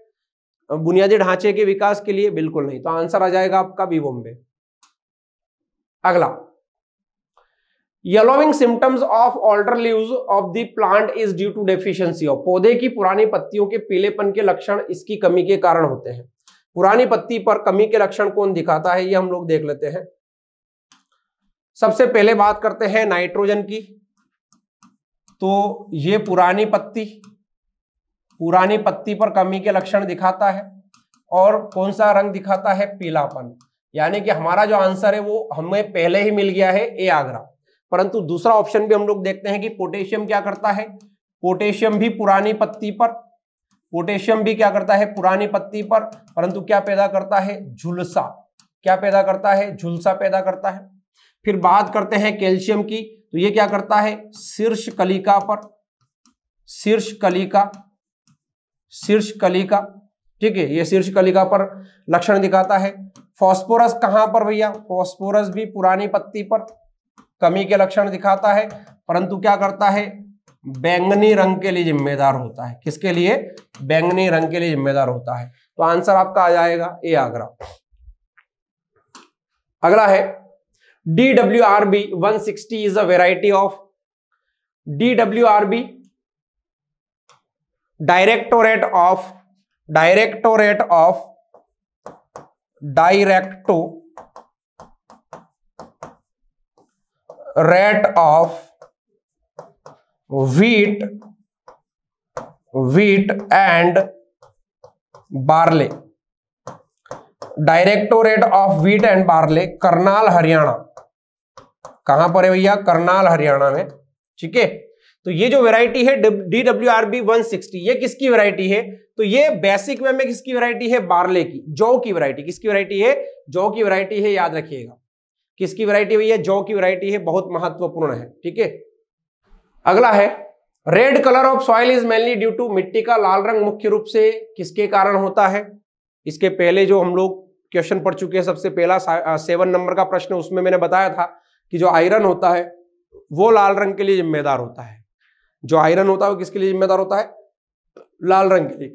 बुनियादी ढांचे के विकास के लिए, बिल्कुल नहीं। तो आंसर आ जाएगा आपका बी बॉम्बे। अगला, yellowing symptoms of older leaves of the plant is due to deficiency of, पौधे की पुरानी पत्तियों के पीलेपन के लक्षण इसकी कमी के कारण होते हैं। पुरानी पत्ती पर कमी के लक्षण कौन दिखाता है, ये हम लोग देख लेते हैं। सबसे पहले बात करते हैं नाइट्रोजन की, तो ये पुरानी पत्ती पर कमी के लक्षण दिखाता है, और कौन सा रंग दिखाता है, पीलापन। यानी कि हमारा जो आंसर है वो हमें पहले ही मिल गया है, ए आगरा। परंतु दूसरा ऑप्शन भी हम लोग देखते हैं कि पोटेशियम क्या करता है, पोटेशियम भी पुरानी पत्ती पर, पोटेशियम भी क्या करता है, पुरानी पत्ती पर, परंतु क्या पैदा करता है, झुलसा। क्या पैदा करता है, झुलसा पैदा करता है। फिर बात करते हैं कैल्शियम की, तो ये क्या करता है, शीर्ष कलिका पर, शीर्ष कलिका, ठीक है, ये शीर्ष कलिका पर लक्षण दिखाता है। फास्फोरस कहां पर भैया, फास्फोरस भी पुरानी पत्ती पर कमी के लक्षण दिखाता है, परंतु क्या करता है, बैंगनी रंग के लिए जिम्मेदार होता है। किसके लिए, बैंगनी रंग के लिए जिम्मेदार होता है। तो आंसर आपका आ जाएगा ए आगरा। अगला है DWRB 160 is a variety of, DWRB Directorate of wheat and barley, directorate of wheat and barley, Karnal Haryana. कहां पर है भैया, करनाल हरियाणा में, ठीक है। तो ये जो वैरायटी है DWRB 160, ये किसकी वैरायटी है, तो ये बेसिक वे में किसकी वैरायटी है, बार्ले की, जौ की वैरायटी। किसकी वैरायटी है, जौ की वैरायटी है, याद रखिएगा। किसकी वैरायटी भैया, जौ की वैरायटी है, बहुत महत्वपूर्ण है, ठीक है। अगला है red colour of soil is mainly due to, मिट्टी का लाल रंग मुख्य रूप से किसके कारण होता है। इसके पहले जो हम लोग क्वेश्चन पढ़ चुके हैं, सबसे पहला 7 नंबर का प्रश्न, उसमें मैंने बताया था कि जो आयरन होता है वो लाल रंग के लिए जिम्मेदार होता है। जो आयरन होता है वो किसके लिए जिम्मेदार होता है, लाल रंग के लिए।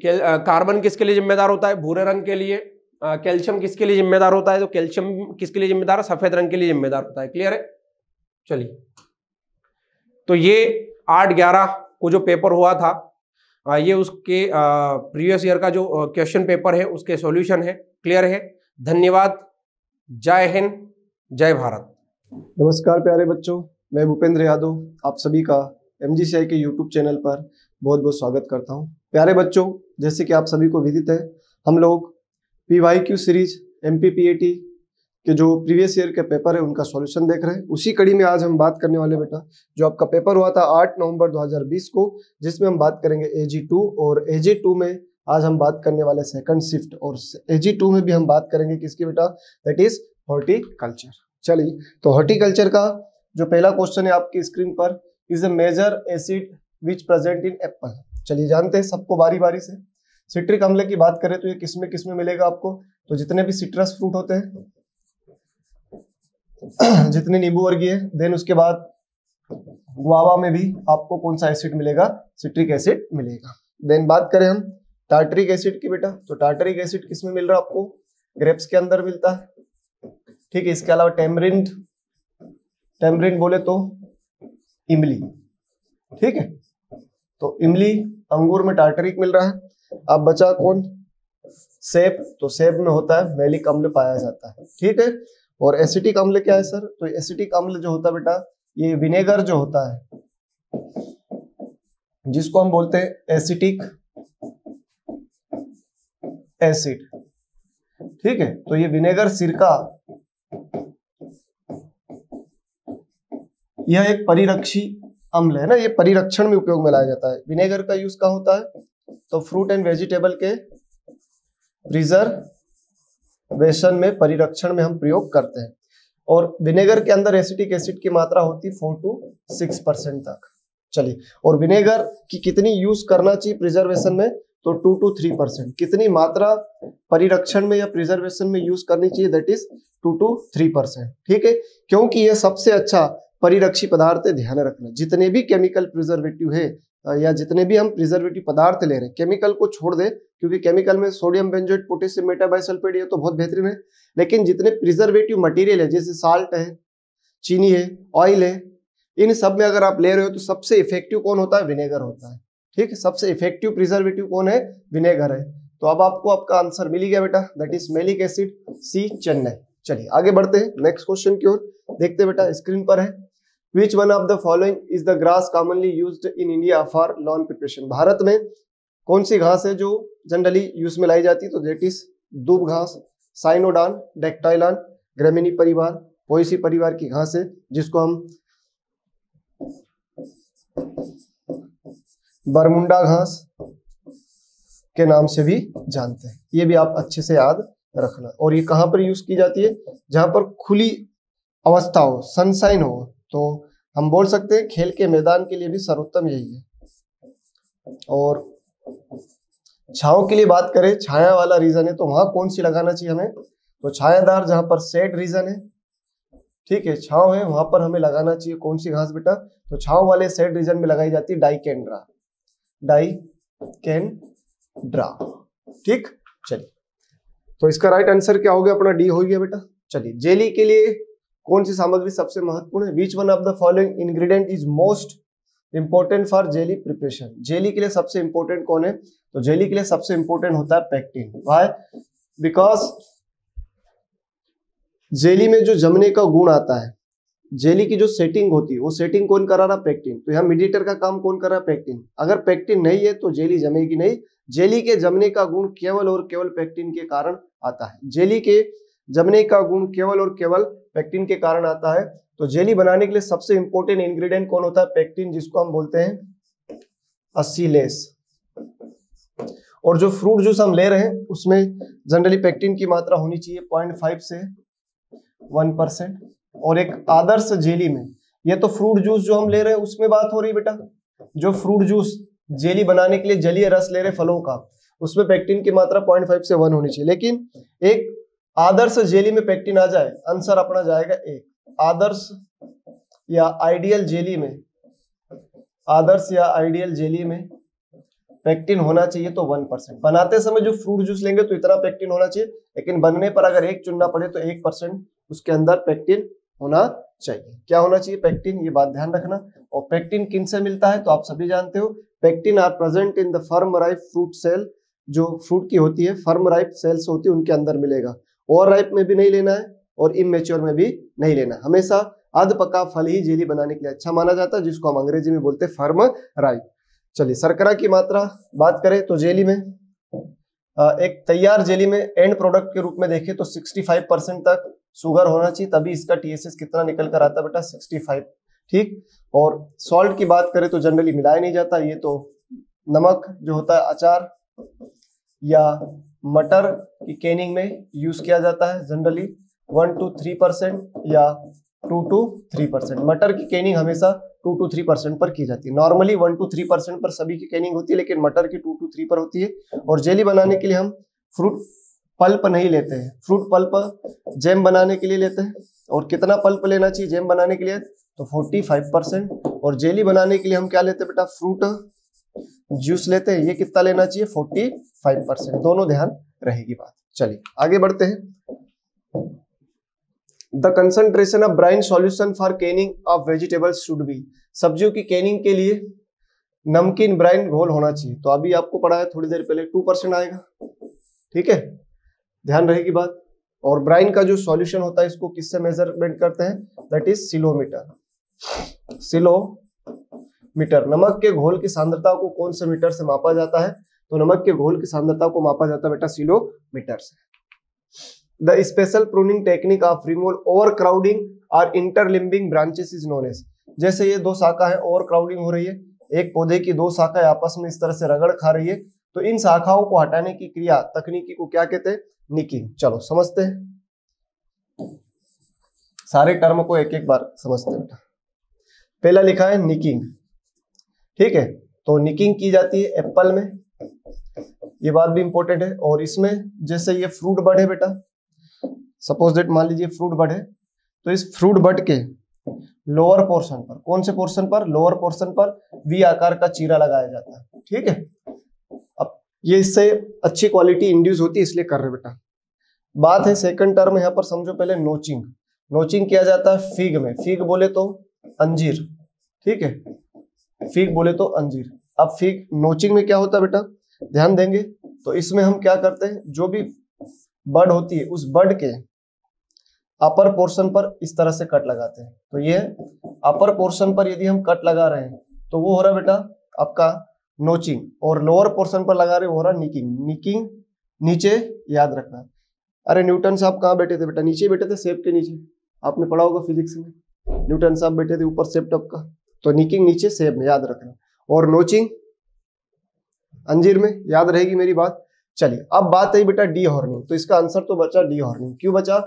कार्बन किसके लिए जिम्मेदार होता है, भूरे रंग के लिए। कैल्शियम किसके लिए जिम्मेदार होता है, तो कैल्शियम किसके लिए जिम्मेदार है, सफेद रंग के लिए जिम्मेदार होता है। क्लियर है, चलिए। तो ये 8/11 को जो पेपर हुआ था, ये उसके प्रीवियस ईयर का जो क्वेश्चन पेपर है उसके सॉल्यूशन है। क्लियर है, धन्यवाद, जय हिंद, जय भारत। नमस्कार प्यारे बच्चों, मैं भूपेंद्र यादव आप सभी का MGCI के YouTube चैनल पर बहुत बहुत स्वागत करता हूं। प्यारे बच्चों, जैसे कि आप सभी को विदित है, हम लोग PYQ सीरीज MPPAT के जो प्रीवियस ईयर के पेपर है उनका सॉल्यूशन देख रहे हैं। उसी कड़ी में आज हम बात करने वाले बेटा, जो आपका पेपर हुआ था 8 नवंबर 2020 को, जिसमें हम बात करेंगे AG2, और AG2 में आज हम बात करने वाले सेकंड शिफ्ट, और AG2 में भी हम बात करेंगे किसकी बेटा, दैट इज हॉर्टिकल्चर। चलिए, तो हॉर्टिकल्चर का जो पहला क्वेश्चन है आपकी स्क्रीन पर, is a major acid which present in apple. चलिए जानते हैं सबको बारी बारी से। सिट्रिक अम्ल की बात करें तो ये किसमें किसमें मिलेगा आपको, तो जितने भी सिट्रस फ्रूट होते हैं, जितने नींबू वर्गीय, देन उसके बाद गुआवा में भी आपको कौन सा एसिड मिलेगा, सिट्रिक एसिड मिलेगा। देन बात करें हम टार्टरिक एसिड की बेटा, तो टार्टरिक एसिड किसमें मिल रहा है आपको, ग्रेप्स के अंदर मिलता है, ठीक है। इसके अलावा टेमरिंड बोले तो इमली, ठीक है। तो इमली, अंगूर में टार्टरिक मिल रहा है। अब बचा कौन, सेब, तो सेब में होता है मैलिक अम्ल पाया जाता है, ठीक है। और एसिटिक अम्ल क्या है सर, तो एसिटिक अम्ल जो होता है बेटा, ये विनेगर जो होता है, जिसको हम बोलते हैं एसिटिक एसिड, ठीक है। तो ये विनेगर, सिरका, यह एक परिरक्षी अम्ल है ना, ये परिरक्षण में उपयोग में लाया जाता है। विनेगर का यूज कहाँ होता है, तो फ्रूट एंड वेजिटेबल के प्रिजर्वेशन में, परिरक्षण में हम प्रयोग करते हैं। और विनेगर के अंदर एसिटिक एसिड की मात्रा होती है 4 to 6% तक। चलिए, और विनेगर की कितनी यूज करना चाहिए प्रिजर्वेशन में, तो 2 to 3%। कितनी मात्रा परिरक्षण में या प्रिजर्वेशन में यूज करनी चाहिए, दैट इज 2 to 3%, ठीक है। क्योंकि ये सबसे अच्छा परिरक्षी पदार्थ है, ध्यान रखना। जितने भी केमिकल प्रिजर्वेटिव है या जितने भी हम प्रिजर्वेटिव पदार्थ ले रहे हैं, केमिकल को छोड़ दे, क्योंकि केमिकल में सोडियम बेंजोएट, पोटेशियम मेटाबाइसल्फेट, ये तो बहुत बेहतरीन है, लेकिन जितने प्रिजर्वेटिव मटेरियल है, जैसे साल्ट है, चीनी है, ऑयल है, इन सब में अगर आप ले रहे हो तो सबसे इफेक्टिव कौन होता है? विनेगर होता है। ठीक है, सबसे इफेक्टिव प्रिजर्वेटिव कौन है? विनेगर है। तो अब आपको आपका आंसर मिल गया बेटा, दैट इज मैलिक एसिड, सी चेन्नई। चलिए आगे बढ़ते हैं नेक्स्ट क्वेश्चन की ओर। देखते हैं बेटा, स्क्रीन पर है, which one of the following is the grass commonly used in India for lawn preparation. Bharat में कौन सी घास है जो जनरली यूज में लाई जाती है? तो दैट इज दूब घास, साइनोडान, डेक्टाइलॉन, ग्रेमिनी परिवार, पोएसी परिवार की घास है, जिसको हम बरमुंडा घास के नाम से भी जानते हैं। ये भी आप अच्छे से याद रखना। और ये कहाँ पर यूज की जाती है? जहां पर खुली अवस्था हो, सनशाइन हो, तो हम बोल सकते हैं खेल के मैदान के लिए भी सर्वोत्तम यही है। और छांव के लिए बात करें, छाया वाला रीजन है, तो वहां कौन सी लगाना चाहिए हमें? तो छायादार जहां पर शेड रीजन है, ठीक है, छांव है, वहां पर हमें लगाना चाहिए कौन सी घास बेटा? तो छांव वाले शेड रीजन में लगाई जाती है डाइकेंड्रा, डाइकेंड्रा। ठीक, चलिए, तो इसका राइट आंसर क्या हो गया अपना? डी हो गया बेटा। चलिए, जेली के लिए कौन सी सामग्री सबसे महत्वपूर्ण है? Which one of the following ingredient is most important for jelly preparation. Jelly के लिए सबसे इंपॉर्टेंट कौन है? तो जेली के लिए सबसे इंपॉर्टेंट होता है पेक्टिन। व्हाई? बिकॉज जेली में जो जमने का गुण आता है, जेली की जो सेटिंग होती है, वो सेटिंग कौन करा रहा? पेक्टिन। तो यहाँ मीडिएटर का काम कौन कर रहा है? पेक्टिन। अगर पेक्टिन नहीं है तो जेली जमेगी नहीं। जेली के जमने का गुण केवल और केवल पेक्टिन के कारण आता है। जेली के जमने का गुण केवल और केवल पेक्टिन के कारण आता है। तो जेली बनाने के लिए सबसे इंपॉर्टेंट इंग्रेडिएंट कौन होता है? पेक्टिन, जिसको हम बोलते हैं असीलेस। और जो फ्रूट जूस हम ले रहे हैं उसमें जनरली पेक्टिन की मात्रा होनी चाहिए 0.5 से 1%। और एक आदर्श जेली में, ये तो फ्रूट जूस जो हम ले रहे हैं उसमें बात हो रही है बेटा, जो फ्रूट जूस जेली बनाने के लिए जलीय रस ले रहे फलों का, उसमें पेक्टिन की मात्रा 0.5 से 1 होनी चाहिए। लेकिन एक आदर्श जेली में पेक्टिन आ जाए, आंसर अपना जाएगा 1। आदर्श या आइडियल जेली में, आदर्श या आइडियल जेली में पेक्टिन होना चाहिए तो 1%। बनाते समय जो फ्रूट जूस लेंगे तो इतना पेक्टिन होना चाहिए, लेकिन बनने पर अगर एक चुनना पड़े तो 1% उसके अंदर पेक्टिन होना चाहिए। क्या होना चाहिए? पेक्टिन, ये बात ध्यान रखना। और पेक्टिन किन से मिलता है? तो आप सभी जानते हो, pectin are present in the firm ripe fruit cell. जो फ्रूट की होती है, फर्म राइप सेल्स होती है, उनके अंदर मिलेगा। ओवर राइप में भी नहीं लेना है और इमेच्योर में भी नहीं लेना। हमेशा अध पका फल ही जेली बनाने के लिए अच्छा माना जाता है, जिसको हम अंग्रेजी में बोलते हैं फर्म राइप। चलिए, शर्करा की मात्रा बात करें तो जेली में, एक तैयार जेली में एंड प्रोडक्ट के रूप में देखें तो 65% तक शुगर होना चाहिए, तभी इसका TSS कितना निकल कर आता है बेटा? 65। ठीक। और सॉल्ट की बात करें तो जनरली मिलाया नहीं जाता, ये तो नमक जो होता है अचार या मटर की कैनिंग में यूज किया जाता है, जनरली 1 to 3% या 2 to 3%। मटर की कैनिंग हमेशा 2 to 3% पर की जाती है। नॉर्मली 1 to 3% पर सभी की कैनिंग होती है, लेकिन मटर की 2 to 3 पर होती है। और जेली बनाने के लिए हम फ्रूट पल्प नहीं लेते हैं, फ्रूट पल्प जैम बनाने के लिए लेते हैं। और कितना पल्प लेना चाहिए जैम बनाने के लिए? तो 45%। और जेली बनाने के लिए हम क्या लेते हैं बेटा? फ्रूट जूस लेते हैं, ये कितना लेना चाहिए? 45%। दोनों ध्यान रहेगी बात। चलिए आगे बढ़ते हैं। The concentration of brine solution for Canning of vegetables should be. सब्जियों की कैनिंग के लिए नमकीन ब्राइन घोल होना चाहिए। तो अभी आपको पढ़ा है थोड़ी देर पहले, 2% आएगा। ठीक है, ध्यान रहेगी बात। और ब्राइन का जो सॉल्यूशन होता है, इसको किससे मेजरमेंट करते हैं? That is salometer. सिलोमीटर। नमक के घोल की सांद्रता को कौन से मीटर से मापा जाता है? तो नमक के घोल की सांद्रता को मापा जाता है बेटा सिलोमीटर से। The special pruning technique of removal over crowding और इंटरलिम्बिंग ब्रांचेस इज नोन एज। जैसे ये दो शाखा है, ओवर क्राउडिंग हो रही है, एक पौधे की दो शाखाएं आपस में इस तरह से रगड़ खा रही है, तो इन शाखाओं को हटाने की क्रिया तकनीकी को क्या कहते हैं? निकिंग। चलो समझते हैं, सारे टर्म को एक एक बार समझते हैं बेटा। पहला लिखा है निकिंग, ठीक है, तो निकिंग की जाती है एप्पल में, ये बात भी इंपॉर्टेंट है। और इसमें जैसे ये फ्रूट बड है बेटा, सपोज दैट मान लीजिए फ्रूट बड है, तो इस फ्रूट बड के लोअर पोर्शन पर, कौन से पोर्शन पर? लोअर पोर्शन पर वी आकार का चीरा लगाया जाता है। ठीक है, अब ये इससे अच्छी क्वालिटी इंड्यूस होती है, इसलिए कर रहे बेटा। बात है सेकंड टर्म, यहाँ पर समझो पहले नोचिंग। नोचिंग किया जाता है फिग में, फिग बोले तो अंजीर, ठीक है, फिग बोले तो अंजीर। अब फिग नोचिंग में क्या होता है बेटा, ध्यान देंगे तो इसमें हम क्या करते हैं, जो भी बड होती है उस बड के अपर पोर्शन पर इस तरह से कट लगाते हैं। तो ये अपर पोर्शन पर यदि हम कट लगा रहे हैं तो वो हो रहा है बेटा आपका नोचिंग, और लोअर पोर्शन पर लगा रहे हैं वो हो रहा निकिंग। निकिंग नीचे याद रखना। अरे न्यूटन साहब कहाँ बैठे थे बेटा, नीचे बैठे थे सेब के नीचे, आपने पढ़ा होगा फिजिक्स में, न्यूटन साहब बैठे थे ऊपर सेब टप का, तो निकिंग नीचे सेब में, याद रखना, और नोचिंग अंजीर में, याद रहेगी मेरी बात। चलिए अब बात है बेटा डी हॉर्निंग, तो इसका आंसर तो बचा डी हॉर्निंग। क्यों बचा,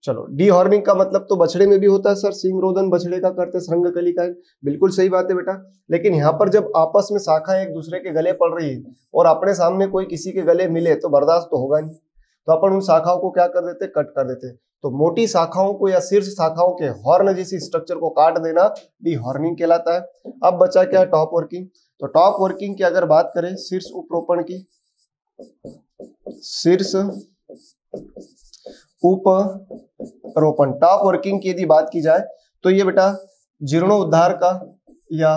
चलो डी हॉर्निंग का मतलब तो बछड़े में भी होता है सर, सिंग रोदन बछड़े का करते श्रृंग कली का, बिल्कुल सही बात है बेटा। लेकिन यहाँ पर जब आपस में शाखा एक दूसरे के गले पड़ रही है और अपने सामने कोई किसी के गले मिले तो बर्दाश्त तो होगा नहीं, तो अपन उन शाखाओं को क्या कर देते, कट कर देते। तो मोटी शाखाओं को या शीर्ष शाखाओं के हॉर्न जैसी स्ट्रक्चर को काट देना डी हॉर्निंग कहलाता है। अब बचा क्या, टॉप वर्किंग। तो टॉप वर्किंग की अगर बात करें शीर्ष उपरोपण की, शीर्ष उपरोपण टॉप वर्किंग की यदि बात की जाए तो ये बेटा जीर्णोद्धार का या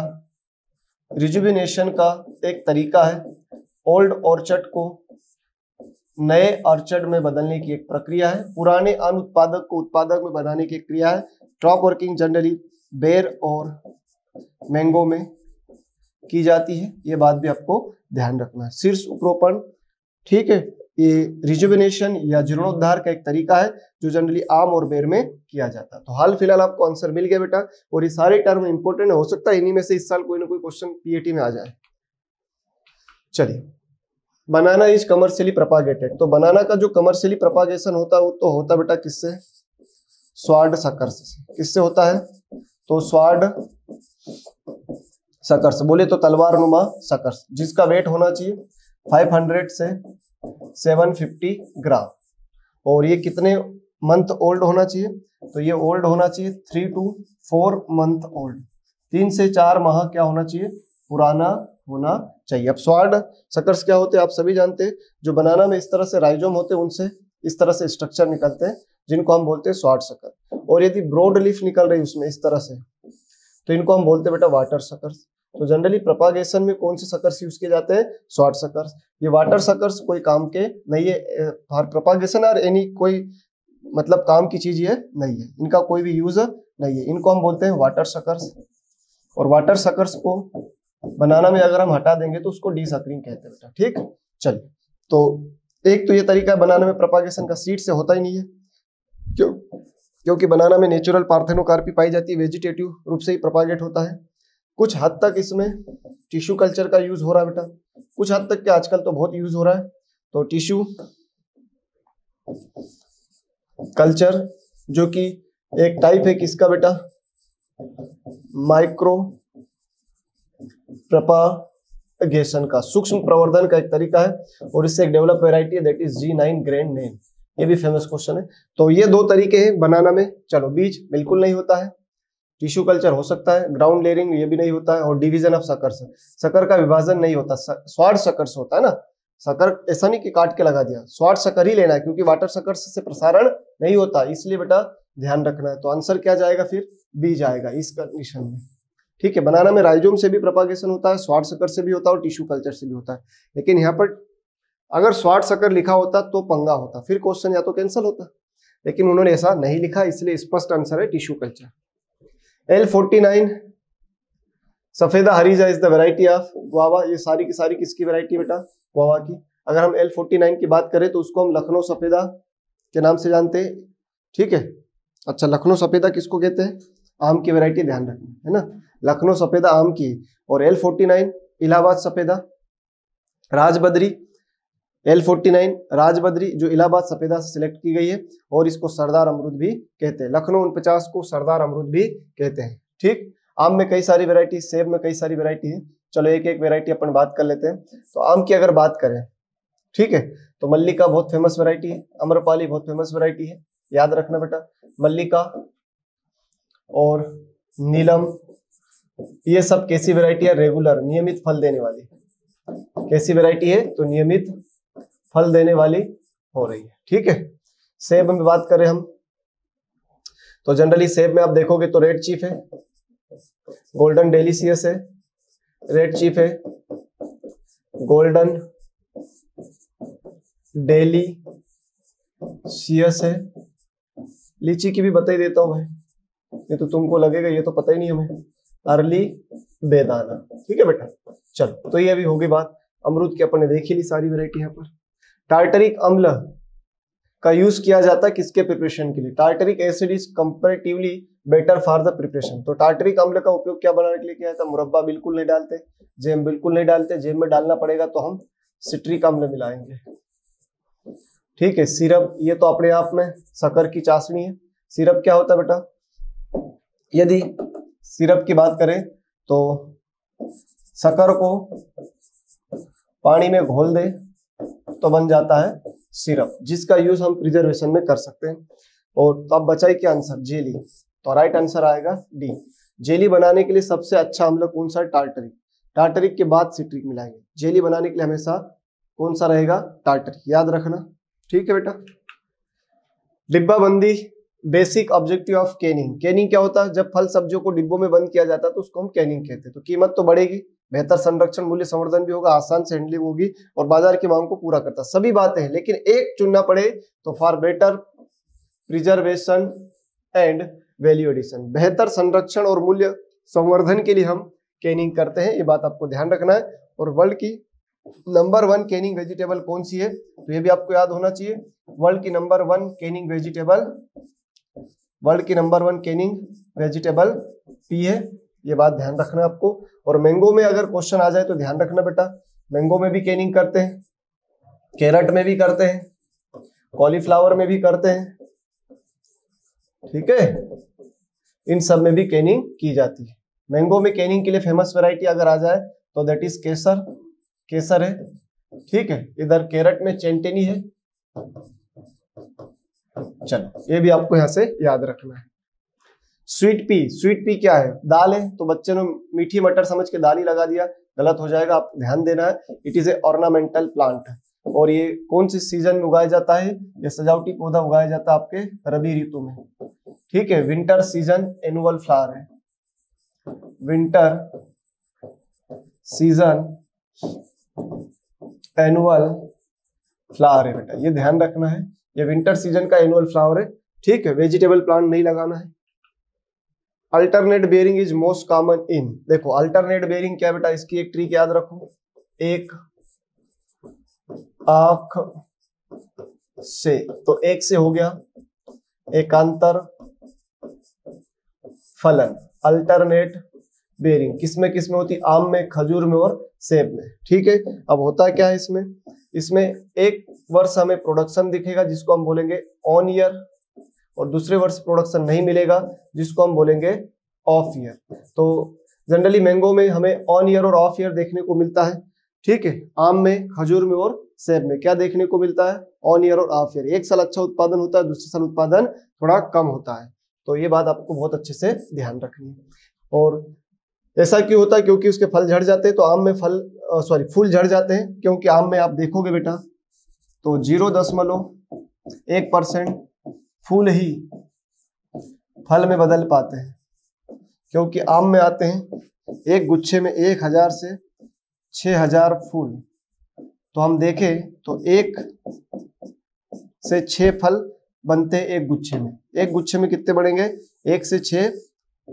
रिजुविनेशन का एक तरीका है। ओल्ड ऑर्चर्ड को नए ऑर्चर्ड में बदलने की एक प्रक्रिया है, पुराने अनुत्पादक को उत्पादक में बनाने की एक क्रिया है। टॉप वर्किंग जनरली बेर और मैंगो में की जाती है, ये बात भी आपको ध्यान रखना है। शीर्ष उपरोपण, ठीक है, ये रिजुविनेशन या जीर्णोद्धार का एक तरीका है जो जनरली आम और बेर में किया जाता है। तो हाल फिलहाल आपको आंसर मिल गया बेटा, और ये सारे टर्म इंपॉर्टेंट हो सकता है इन्हीं में से इस साल कोई ना कोई क्वेश्चन पीएटी में आ जाए। चलिए, बनाना इज कमर्शियली प्रोपागेटेड। तो बनाना का जो कमर्शियली प्रोपागेशन होता है वो तो होता बेटा किससे, स्वार्ड सकर से। किससे होता है, तो स्वार्ड सकर्स, बोले तो तलवार नुमा सकर्स, जिसका वेट होना चाहिए 500 से 750 ग्राम, और ये कितने मंथ ओल्ड होना चाहिए, तो ये ओल्ड होना चाहिए 3 to 4 मंथ ओल्ड, 3 से 4 माह क्या होना चाहिए, पुराना होना चाहिए। अब स्वार्ड सकर्स क्या होते हैं आप सभी जानते हैं, जो बनाना में इस तरह से राइजोम होते हैं उनसे इस तरह से स्ट्रक्चर निकलते हैं जिनको हम बोलते हैं स्वार्ड सकर, और यदि ब्रॉड लीफ निकल रही उसमें इस तरह से तो इनको हम बोलते हैं बेटा वाटर सकर्स। तो जनरली प्रोपागेशन में कौन से सकर्स यूज किए जाते हैं, स्वार्ड सकर्स। ये वाटर सकर्स कोई काम के नहीं है फॉर प्रोपागेशन और एनी कोई मतलब काम की चीज ये नहीं है, इनका कोई भी यूज नहीं है, इनको हम बोलते हैं वाटर सकर्स। और वाटर सकर्स को बनाना में अगर हम हटा देंगे तो उसको डी सकरिंग कहते हैं बेटा, ठीक। चलिए, तो एक तो ये तरीका है बनाना में प्रोपागेशन का, सीड से होता ही नहीं है, क्योंकि बनाना में नेचुरल पार्थेनोकार्पी पाई जाती है, वेजिटेटिव रूप से ही प्रोपागेट होता है। कुछ हद तक इसमें टिश्यू कल्चर का यूज हो रहा है बेटा, कुछ हद तक क्या आजकल तो बहुत यूज हो रहा है। तो टिश्यू कल्चर जो कि एक टाइप है किसका बेटा, माइक्रो प्रोपागेशन का, सूक्ष्म प्रवर्धन का एक तरीका है, और इससे एक डेवलप वैरायटी है that is G9 grand name, ये भी फेमस क्वेश्चन है। तो ये दो तरीके हैं बनाना में। चलो, बीज बिल्कुल नहीं होता है, टिश्यू कल्चर हो सकता है, ग्राउंड लेयरिंग ये भी नहीं होता है, और डिवीजन ऑफ सकर्स, सकर का विभाजन नहीं होता, स्वार्ड सकर्स होता है ना, सकर ऐसा नहीं कि काट के लगा दिया, स्वार्ड सकर ही लेना है, क्योंकि वाटर सकर्स से प्रसारण नहीं होता, इसलिए बेटा ध्यान रखना है। तो आंसर क्या जाएगा फिर, बी जाएगा इस कंडीशन में, ठीक है। बनाना में राइजोम से भी प्रोपागेशन होता है, स्वार्ड सकर से भी होता है, और टिश्यू कल्चर से भी होता है। लेकिन यहाँ पर अगर स्वार्ड सकर लिखा होता तो पंगा होता, फिर क्वेश्चन या तो कैंसिल होता, लेकिन उन्होंने ऐसा नहीं लिखा, इसलिए स्पष्ट आंसर है tissue culture. L49 Safeda Harijha is the variety of guava, ये सारी की सारी किसकी वैरायटी बेटा, गुआवा की। अगर हम L49 की बात करें तो उसको हम लखनऊ सफेदा के नाम से जानते हैं, ठीक है। अच्छा, लखनऊ सफेदा किसको कहते हैं, आम की वैरायटी, ध्यान रखना है ना, लखनऊ सफेदा आम की। और L49 इलाहाबाद सफेदा राजबदरी, L49 राजबदरी जो इलाहाबाद सफेदा से सिलेक्ट की गई है, और इसको सरदार अमरूद भी कहते हैं, लखनऊ 49 को सरदार अमरूद भी कहते हैं, ठीक। आम में कई सारी वैरायटी, सेब में कई सारी वैरायटी है, चलो एक एक वैरायटी अपन बात कर लेते हैं। तो आम की अगर बात करें, ठीक है, तो मल्लिका बहुत फेमस वैरायटी है, अम्रपाली बहुत फेमस वैरायटी है, याद रखना बेटा, मल्लिका और नीलम ये सब कैसी वैरायटी है, रेगुलर नियमित फल देने वाली, कैसी वैरायटी है, तो नियमित फल देने वाली हो रही है, ठीक है। सेब में बात करें हम, तो जनरली सेब में आप देखोगे तो रेड चीफ है, गोल्डन डेलीशियस है, रेड चीफ है, गोल्डन डेलीशियस है। लीची की भी बता ही देता हूं भाई, ये तो तुमको लगेगा ये तो पता ही नहीं हमें, अर्ली बेदाना। ठीक है बेटा, चलो तो ये भी होगी बात। अमरूद की अपन ने देख ही ली सारी वैरायटी यहाँ पर। टार्टरिक अम्ल का यूज किया जाता है किसके प्रिपरेशन के लिए? Tartaric acid is comparatively better for the preparation. तो टार्टरिक अम्ल का उपयोग क्या बनाने के लिए किया जाता है? मुरब्बा बिल्कुल नहीं डालते, जैम बिल्कुल नहीं डालते, जैम में डालना पड़ेगा तो हम सिट्रिक अम्ल मिलाएंगे। ठीक है, सिरप ये तो अपने आप में शक्कर की चाशनी है। सिरप क्या होता है बेटा? यदि सिरप की बात करें तो शक्कर को पानी में घोल दे तो बन जाता है सिरप, जिसका यूज हम प्रिजर्वेशन में कर सकते हैं। और तो अब बचा ही क्या आंसर? जेली। तो राइट आंसर आएगा डी। जेली बनाने के लिए सबसे अच्छा अम्ल कौन सा है? टार्टरिक। टार्टरिक के बाद सिट्रिक मिलाएंगे। जेली बनाने के लिए हमेशा कौन सा रहेगा? टार्टरिक, याद रखना। ठीक है बेटा, डिब्बाबंदी basic objective of canning. Canning क्या होता है? जब फल सब्जियों को डिब्बों में बंद किया जाता है तो उसको हम कैनिंग कहते हैं। तो कीमत तो बढ़ेगी, बेहतर संरक्षण मूल्य संवर्धन भी होगा, आसान से हैंडलिंग होगी और बाजार की मांग को पूरा करता है। सभी बातें हैं, लेकिन एक चुनना पड़े तो for better preservation and value addition, बेहतर संरक्षण और मूल्य संवर्धन के लिए हम कैनिंग करते हैं। ये बात आपको ध्यान रखना है। और वर्ल्ड की नंबर 1 कैनिंग वेजिटेबल कौन सी है? तो ये भी आपको याद होना चाहिए। वर्ल्ड की नंबर 1 कैनिंग वेजिटेबल, वर्ल्ड की नंबर 1 कैनिंग वेजिटेबल पी है। ये बात ध्यान रखना है आपको। और मैंगो में अगर क्वेश्चन आ जाए तो ध्यान रखना बेटा, मैंगो में भी कैनिंग करते हैं, कैरट में भी करते हैं, कॉलीफ्लावर में भी करते हैं। ठीक है, इन सब में भी कैनिंग की जाती है। मैंगो में कैनिंग के लिए फेमस वैरायटी अगर आ जाए तो दैट इज केसर, केसर है। ठीक है, इधर कैरट में चेंटेनी है। चलो ये भी आपको यहां से याद रखना है। स्वीट पी, स्वीट पी क्या है? दाल है, तो बच्चे ने मीठी मटर समझ के दाल ही लगा दिया, गलत हो जाएगा, आप ध्यान देना है। It is a ornamental plant. और ये कौन सी सीजन में उगाया जाता है? ये सजावटी पौधा उगाया जाता है आपके रबी ऋतु में। ठीक है, विंटर सीजन एनुअल फ्लावर है, विंटर सीजन एनुअल फ्लावर है बेटा, ये ध्यान रखना है। ये विंटर सीजन का एनुअल फ्लावर है। ठीक है, वेजिटेबल प्लांट नहीं लगाना है। Alternate bearing is most common in, देखो अल्टरनेट बेयरिंग क्या बेटा? इसकी एक ट्रिक याद रखो, एक आंख से, तो एक से हो गया एकांतर फलन। अल्टरनेट बेयरिंग किसमें किसमें होती? आम में, खजूर में और सेब में। ठीक है, अब होता क्या है इसमें? इसमें एक वर्ष हमें प्रोडक्शन दिखेगा जिसको हम बोलेंगे ऑन ईयर, और दूसरे वर्ष प्रोडक्शन नहीं मिलेगा जिसको हम बोलेंगे ऑफ ईयर। तो जनरली मैंगो में हमें ऑन ईयर और ऑफ ईयर देखने को मिलता है। ठीक है, आम में, खजूर में और सेब में क्या देखने को मिलता है? ऑन ईयर और ऑफ ईयर। एक साल अच्छा उत्पादन होता है, दूसरे साल उत्पादन थोड़ा कम होता है। तो ये बात आपको बहुत अच्छे से ध्यान रखनी है। और ऐसा क्यों होता है? क्योंकि उसके फल झड़ जाते हैं। तो आम में फूल झड़ जाते हैं, क्योंकि आम में आप देखोगे बेटा तो 0.1% फूल ही फल में बदल पाते हैं, क्योंकि आम में आते हैं एक गुच्छे में 1000 से 6000 फूल। तो हम देखें तो 1 से 6 फल बनते हैं एक गुच्छे में। एक गुच्छे में कितने बनेंगे? 1 से 6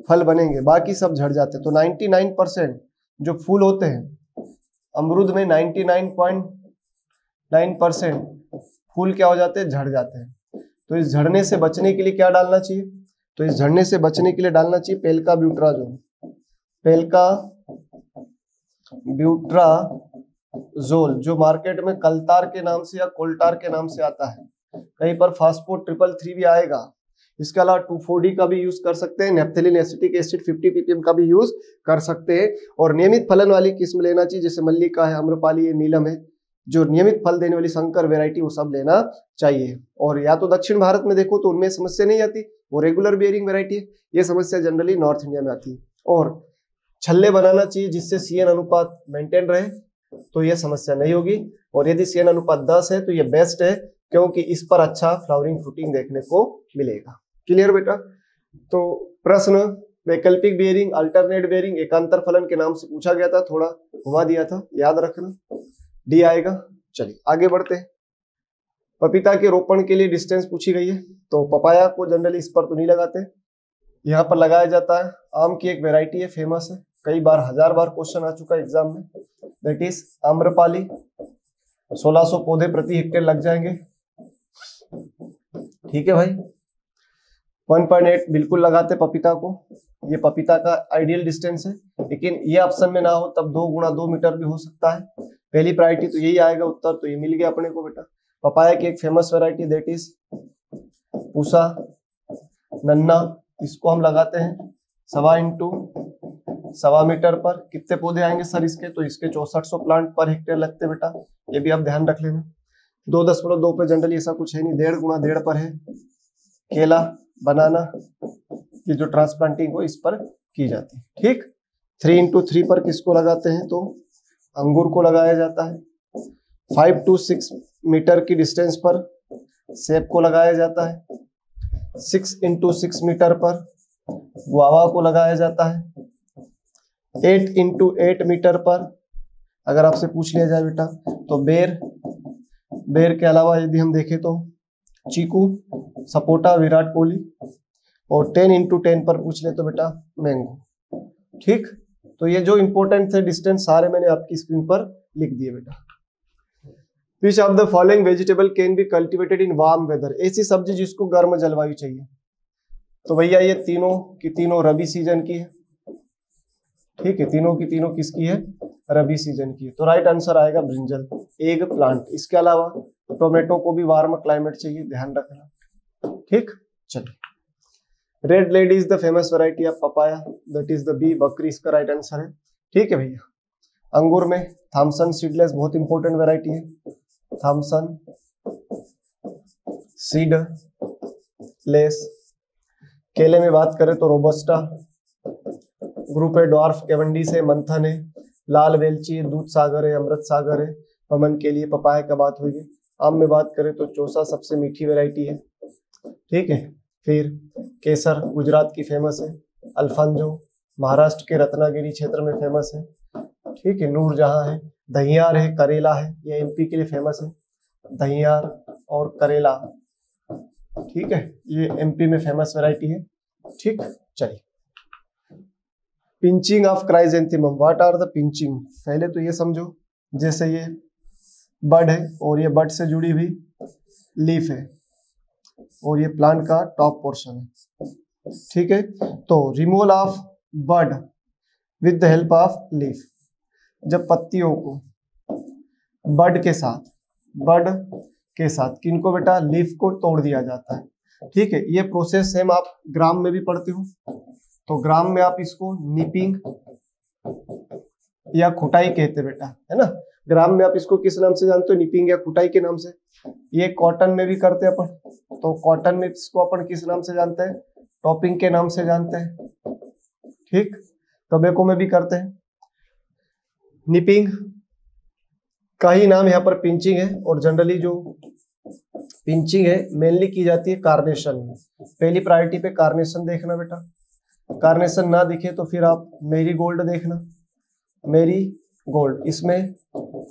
फल बनेंगे, बाकी सब झड़ जाते हैं। तो 99% जो फूल होते हैं अमरूद में, 99.9% फूल क्या हो जाते हैं? झड़ जाते हैं। तो इस झड़ने से बचने के लिए क्या डालना चाहिए? तो इस झड़ने से बचने के लिए डालना चाहिए पेल्का ब्यूट्राजोल। पेल्का ब्यूट्राजोल जो मार्केट में कलतार के नाम से या कोल्टार के नाम से आता है, कहीं पर फास्फो 333 भी आएगा। इसके अलावा 2,4-D का भी यूज कर सकते हैं, नेप्थेलिन एसिटिक एसिड 50 ppm का भी यूज कर सकते हैं। और नियमित फलन वाली किस्म लेना चाहिए, जैसे मल्लिका है, आम्रपाली है, नीलम है, जो नियमित फल देने वाली संकर वैरायटी वो सब लेना चाहिए। और या तो दक्षिण भारत में देखो तो उनमें समस्या नहीं आती, वो रेगुलर बेयरिंग वैरायटी है। ये समस्या जनरली नॉर्थ इंडिया में आती है। और छल्ले बनाना चाहिए जिससे CN अनुपात मेंटेन रहे, तो ये समस्या नहीं होगी। और यदि CN अनुपात 10 है तो ये बेस्ट है, क्योंकि इस पर अच्छा फ्लावरिंग फ्रूटिंग देखने को मिलेगा। क्लियर बेटा? तो प्रश्न वैकल्पिक बेयरिंग, अल्टरनेट बेयरिंग, एकांतर फलन के नाम से पूछा गया था, थोड़ा घुमा दिया था, याद रखना, डी आएगा। चलिए आगे बढ़ते हैं। पपीता के रोपण के लिए डिस्टेंस पूछी गई है, तो पपाया को जनरली इस पर तो नहीं लगाते, यहाँ पर लगाया जाता है। आम की एक वेराइटी है, फेमस है, कई बार 1000 बार क्वेश्चन आ चुका है एग्जाम में, दैट इज आम्रपाली। 1600 पौधे प्रति हेक्टेयर लग जाएंगे। ठीक है भाई, 1.8 बिल्कुल लगाते पपीता को, ये पपीता का आइडियल डिस्टेंस है, लेकिन ये ऑप्शन में ना हो तब 2 × 2 मीटर भी हो सकता है। पहली प्रायोरिटी तो यही आएगा, उत्तर तो ये मिल गया अपने को बेटा। पपाया की एक famous variety that is Pusa नन्ना, इसको हम लगाते हैं 1.25 मीटर पर। कितने पौधे आएंगे सर इसके, तो इसके 6400 प्लांट पर हेक्टेयर लगते बेटा, ये भी आप ध्यान रख लेना। 2.2 पे जनरली ऐसा कुछ है नहीं, 1.5 × 1.5 पर है। केला, बनाना, ये जो ट्रांसप्लांटिंग हो इस पर की जाती है। ठीक, 3 × 3 पर किसको लगाते हैं, तो अंगूर को लगाया जाता है। 5 to 6 मीटर की डिस्टेंस पर सेब को लगाया जाता है। 6 × 6 मीटर पर गुआवा को लगाया जाता है। 8 × 8 मीटर पर अगर आपसे पूछ लिया जाए बेटा तो बेर के अलावा यदि हम देखें तो चीकू, सपोटा, विराट कोहली, और 10 × 10 पर पूछ ले तो बेटा मैंगो। ठीक, तो ये जो इंपॉर्टेंट थे डिस्टेंस सारे मैंने आपकी स्क्रीन पर लिख दिए बेटा। Which of the following vegetable can be cultivated in warm weather? ऐसी सब्जी जिसको गर्म जलवायु चाहिए, तो भैया ये तीनों की तीनों रबी सीजन की है। ठीक है, तीनों की तीनों किसकी है, रबी सीजन की है, तो राइट आंसर आएगा ब्रिंजल, एग प्लांट। इसके अलावा टोमेटो को भी वार्म क्लाइमेट चाहिए, ध्यान रखना। ठीक, चलिए। Red lady is the famous variety of papaya, that is the B बकरी, इसका राइट आंसर है। ठीक है भैया। अंगूर में थॉमसन सीडलेस बहुत इंपॉर्टेंट वैरायटी है, थॉमसन सीडलेस। केले में बात करें तो रोबस्टा ग्रुप है, डॉर्फ कैवेंडिश है, मंथन है, लाल वेलची है, दूध सागर है, अमृत सागर है, पमन के लिए। पपाया का बात हुई है। आम में बात करें तो चौसा सबसे मीठी वैरायटी है। ठीक है, फिर केसर गुजरात की फेमस है, अल्फांजो महाराष्ट्र के रत्नागिरी क्षेत्र में फेमस है। ठीक है, नूरजहां है, दहियार है, करेला है, ये एमपी के लिए फेमस है, दहियार और करेला। ठीक है, ये एमपी में फेमस वैरायटी है। ठीक, चलिए। Pinching of chrysanthemum, what are the pinching? पहले तो ये समझो, जैसे ये बड है और ये बड से जुड़ी हुई लीफ है और ये प्लांट का टॉप पोर्शन है। ठीक है, तो removal of bud with the help of leaf, जब पत्तियों को बड के साथ किनको बेटा, लीफ को तोड़ दिया जाता है। ठीक है, ये प्रोसेस सेम आप ग्राम में भी पढ़ते हो, तो ग्राम में आप इसको निपिंग या खुटाई कहते बेटा, है ना। ग्राम में आप इसको किस नाम से जानते हो, निपिंग या खुटाई के नाम से। ये कॉटन में भी करते हैं अपन, तो कॉटन में इसको अपन किस नाम से जानते हैं, टॉपिंग के नाम से जानते हैं। ठीक, टोबैको में भी करते हैं। निपिंग का ही नाम यहाँ पर पिंचिंग है, और जनरली जो पिंचिंग है मेनली की जाती है कार्नेशन में। पहली प्रायोरिटी पे कार्नेशन देखना बेटा, कार्नेशन ना दिखे तो फिर आप मेरी गोल्ड देखना। मेरी गोल्ड, इसमें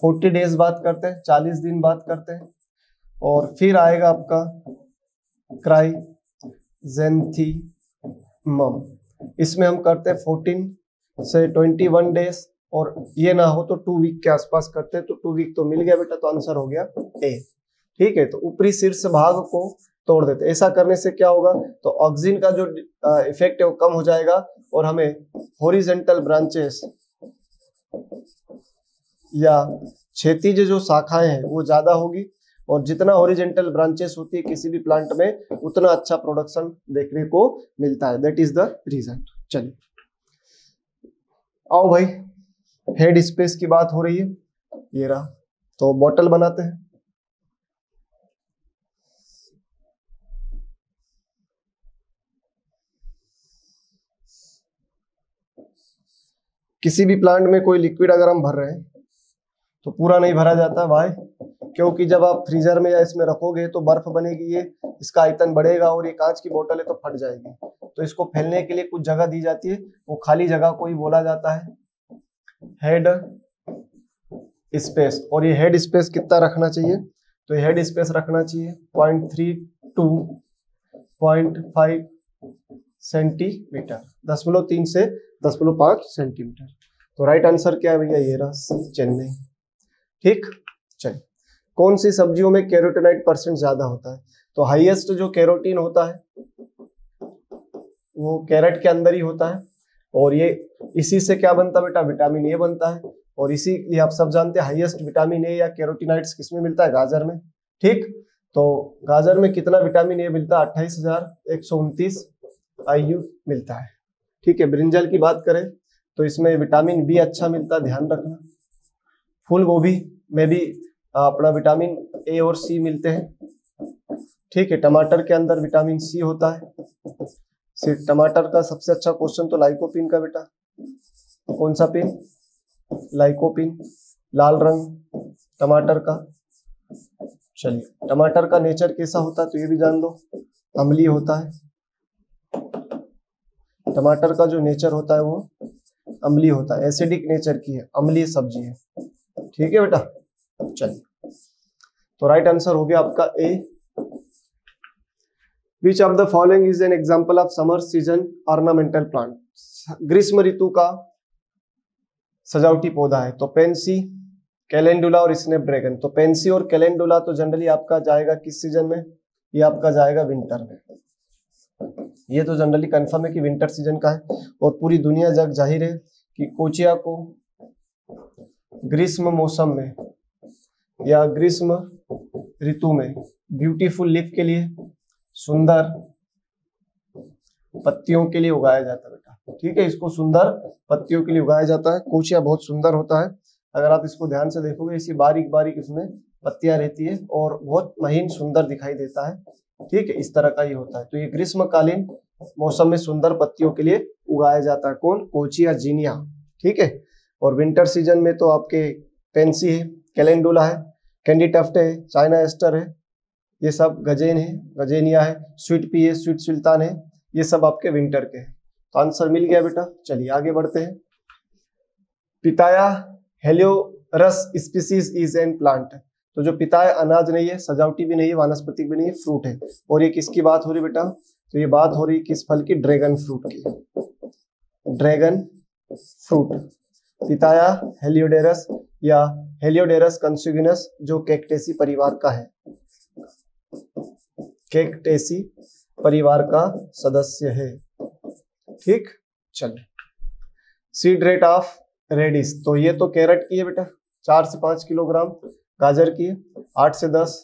40 डेज बात करते हैं, 40 दिन बात करते हैं। और फिर आएगा आपका क्राइजेंथेमम, इसमें हम करते हैं 14 से 21 डेज, और ये ना हो तो 2 वीक के आसपास करते हैं, तो 2 वीक तो मिल गया बेटा, तो आंसर हो गया ए। ठीक है, तो ऊपरी शीर्ष भाग को तोड़ देते। ऐसा करने से क्या होगा, तो ऑक्सीजन का जो इफेक्ट है वो कम हो जाएगा, और हमें हॉरिजॉन्टल ब्रांचेस या क्षैतिज जो शाखाएं हैं वो ज्यादा होगी, और जितना हॉरिजॉन्टल ब्रांचेस होती है किसी भी प्लांट में उतना अच्छा प्रोडक्शन देखने को मिलता है, दैट इज द रीजन। चलिए आओ भाई, हेड स्पेस की बात हो रही है, ये रहा, तो बॉटल बनाते हैं। किसी भी प्लांट में कोई लिक्विड अगर हम भर रहे हैं तो पूरा नहीं भरा जाता। वाई? क्योंकि जब आप फ्रीजर में या इसमें रखोगे तो बर्फ बनेगी, ये इसका आयतन बढ़ेगा और ये कांच की बोतल है तो फट जाएगी। तो इसको फैलने के लिए कुछ जगह दी जाती है, वो खाली जगह को ही बोला जाता है हेड स्पेस। और ये हेड स्पेस कितना रखना चाहिए? तो ये हेड स्पेस रखना चाहिए 0.3 to 0.5 सेंटीमीटर, 0.3 से 0.5 सेंटीमीटर। तो राइट आंसर क्या है भैया? ये रहा सी, चेन्नई। ठीक, चलिए कौन सी सब्जियों में कैरोटीनॉइड परसेंट ज्यादा होता है? तो हाईएस्ट जो कैरोटीन होता है वो कैरेट के अंदर ही होता है, और ये इसी से क्या बनता है बेटा? विटामिन ए बनता है। और इसीलिए आप सब जानते हैं हाईएस्ट विटामिन ए या कैरोटीनॉइड्स किसमें मिलता है? गाजर में। ठीक, तो गाजर में कितना विटामिन ए मिलता है? 28,129 IU मिलता है। ठीक है, ब्रिंजल की बात करें तो इसमें विटामिन बी अच्छा मिलता है, ध्यान रखना। फूल गोभी में भी अपना विटामिन ए और सी मिलते हैं। ठीक है, टमाटर के अंदर विटामिन सी होता है। सिर्फ टमाटर का सबसे अच्छा क्वेश्चन तो लाइकोपिन का बेटा, कौन सा पिन? लाइकोपिन, लाल रंग टमाटर का। चलिए टमाटर का नेचर कैसा होता है तो ये भी जान लो, अम्लीय होता है। टमाटर का जो नेचर होता है वो अम्लीय होता है, एसिडिक नेचर की है, अम्लीय सब्जी है। ठीक है बेटा, चलिए तो राइट आंसर हो गया आपका A. Which of the following is an example of summer season ornamental plant? ग्रीष्म ऋतु का सजावटी पौधा है तो पेंसी, कैलेंडुला और स्नैपड्रैगन। तो पेंसी और कैलेंडुला तो जनरली आपका जाएगा किस सीजन में? ये आपका जाएगा विंटर में। ये तो जनरली कंफर्म है कि विंटर सीजन का है। और पूरी दुनिया जग जाहिर है कि कोचिया को ग्रीष्म मौसम में या ग्रीष्म ऋतु में ब्यूटीफुल लीफ के लिए, सुंदर पत्तियों के लिए उगाया जाता है बेटा। ठीक है, इसको सुंदर पत्तियों के लिए उगाया जाता है। कोचिया बहुत सुंदर होता है, अगर आप इसको ध्यान से देखोगे इसी बारीक बारीक इसमें पत्तियां रहती है और बहुत महीन सुंदर दिखाई देता है। ठीक है, इस तरह का ही होता है। तो ये ग्रीष्मकालीन मौसम में सुंदर पत्तियों के लिए उगाया जाता है। कौन? कोचिया जीनिया। ठीक है, और विंटर सीजन में तो आपके पेंसी है, कैलेंडुला है, कैंडी टफ्ट है, चाइना एस्टर है, ये सब गजेन है, गजेनिया है, स्वीट पी है, स्वीट सुल्तान है, ये सब आपके विंटर के हैं। तो आंसर मिल गया बेटा। चलिए आगे बढ़ते हैं। पिताया हेलियोरस स्पीसीज इज एन प्लांट। तो जो पिताया अनाज नहीं है, सजावटी भी नहीं है, वानस्पतिक भी नहीं है, फ्रूट है। और ये किसकी बात हो रही बेटा? तो ये बात हो रही किस फल की? ड्रैगन फ्रूट की। ड्रैगन फ्रूट, पिताया हेलियोडेरस या हेलियोडेरस कंसुगिनस, जो कैक्टेसी परिवार का है, कैक्टेसी परिवार का सदस्य है। ठीक, चलिए सीड रेट ऑफ रेडिस। तो ये तो कैरेट की है बेटा, 4 से 5 किलोग्राम, गाजर की है 8 से 10,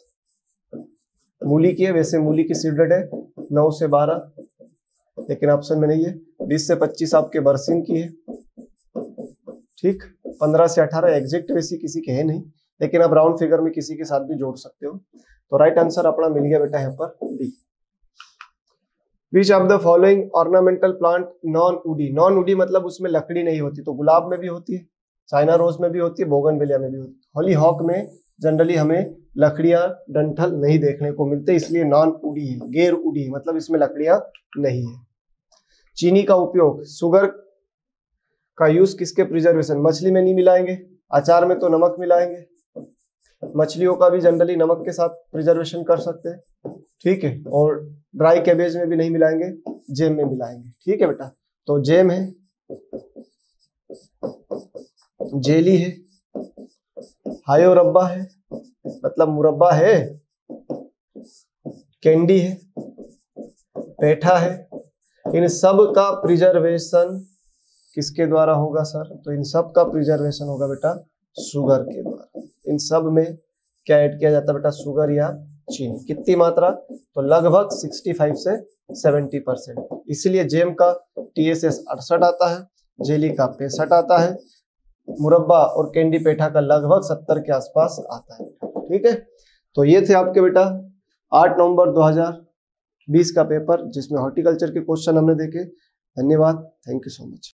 मूली की है, वैसे मूली की सीड रेट है 9 से 12, लेकिन ऑप्शन में नहीं है। 20 से 25 आपके बरसीन की है। ठीक, 15 से 18 एग्जैक्ट वैसी किसी के है नहीं, लेकिन आप राउंड फिगर में किसी के साथ भी जोड़ सकते हो। तो राइट आंसर अपना मिल गया बेटा यहाँ पर D. Which of the following ornamental plant non woody? Non woody मतलब उसमें लकड़ी नहीं होती, तो गुलाब में भी होती है, चाइना रोज में भी होती है, बोगनविलिया में भी होती है। हॉली हॉक में जनरली हमें लकड़ियां, डंठल नहीं देखने को मिलते, इसलिए नॉन वुडी है, गैर वुडी मतलब इसमें लकड़ियां नहीं है। चीनी का उपयोग, शुगर का यूज किसके प्रिजर्वेशन? मछली में नहीं मिलाएंगे, अचार में तो नमक मिलाएंगे, मछलियों का भी जनरली नमक के साथ प्रिजर्वेशन कर सकते हैं। ठीक है, और ड्राई कैबेज में भी नहीं मिलाएंगे, जेम में मिलाएंगे। ठीक है बेटा, तो जेम है, जेली है, हायो रब्बा है मतलब मुरब्बा है, कैंडी है, पेठा है। इन सब का प्रिजर्वेशन किसके द्वारा होगा सर? तो इन सब का प्रिजर्वेशन होगा बेटा शुगर के द्वारा। इन सब में क्या ऐड किया जाता है बेटा? शुगर या चीनी। कितनी मात्रा? तो लगभग 65 से 70%। इसलिए जेम का TSS 68 आता है, जेली का 65 आता है, मुरब्बा और कैंडी पेठा का लगभग 70 के आसपास आता है। ठीक है, तो ये थे आपके बेटा 8 नवंबर 2020 का पेपर, जिसमें हॉर्टिकल्चर के क्वेश्चन हमने देखे। धन्यवाद, थैंक यू सो मच।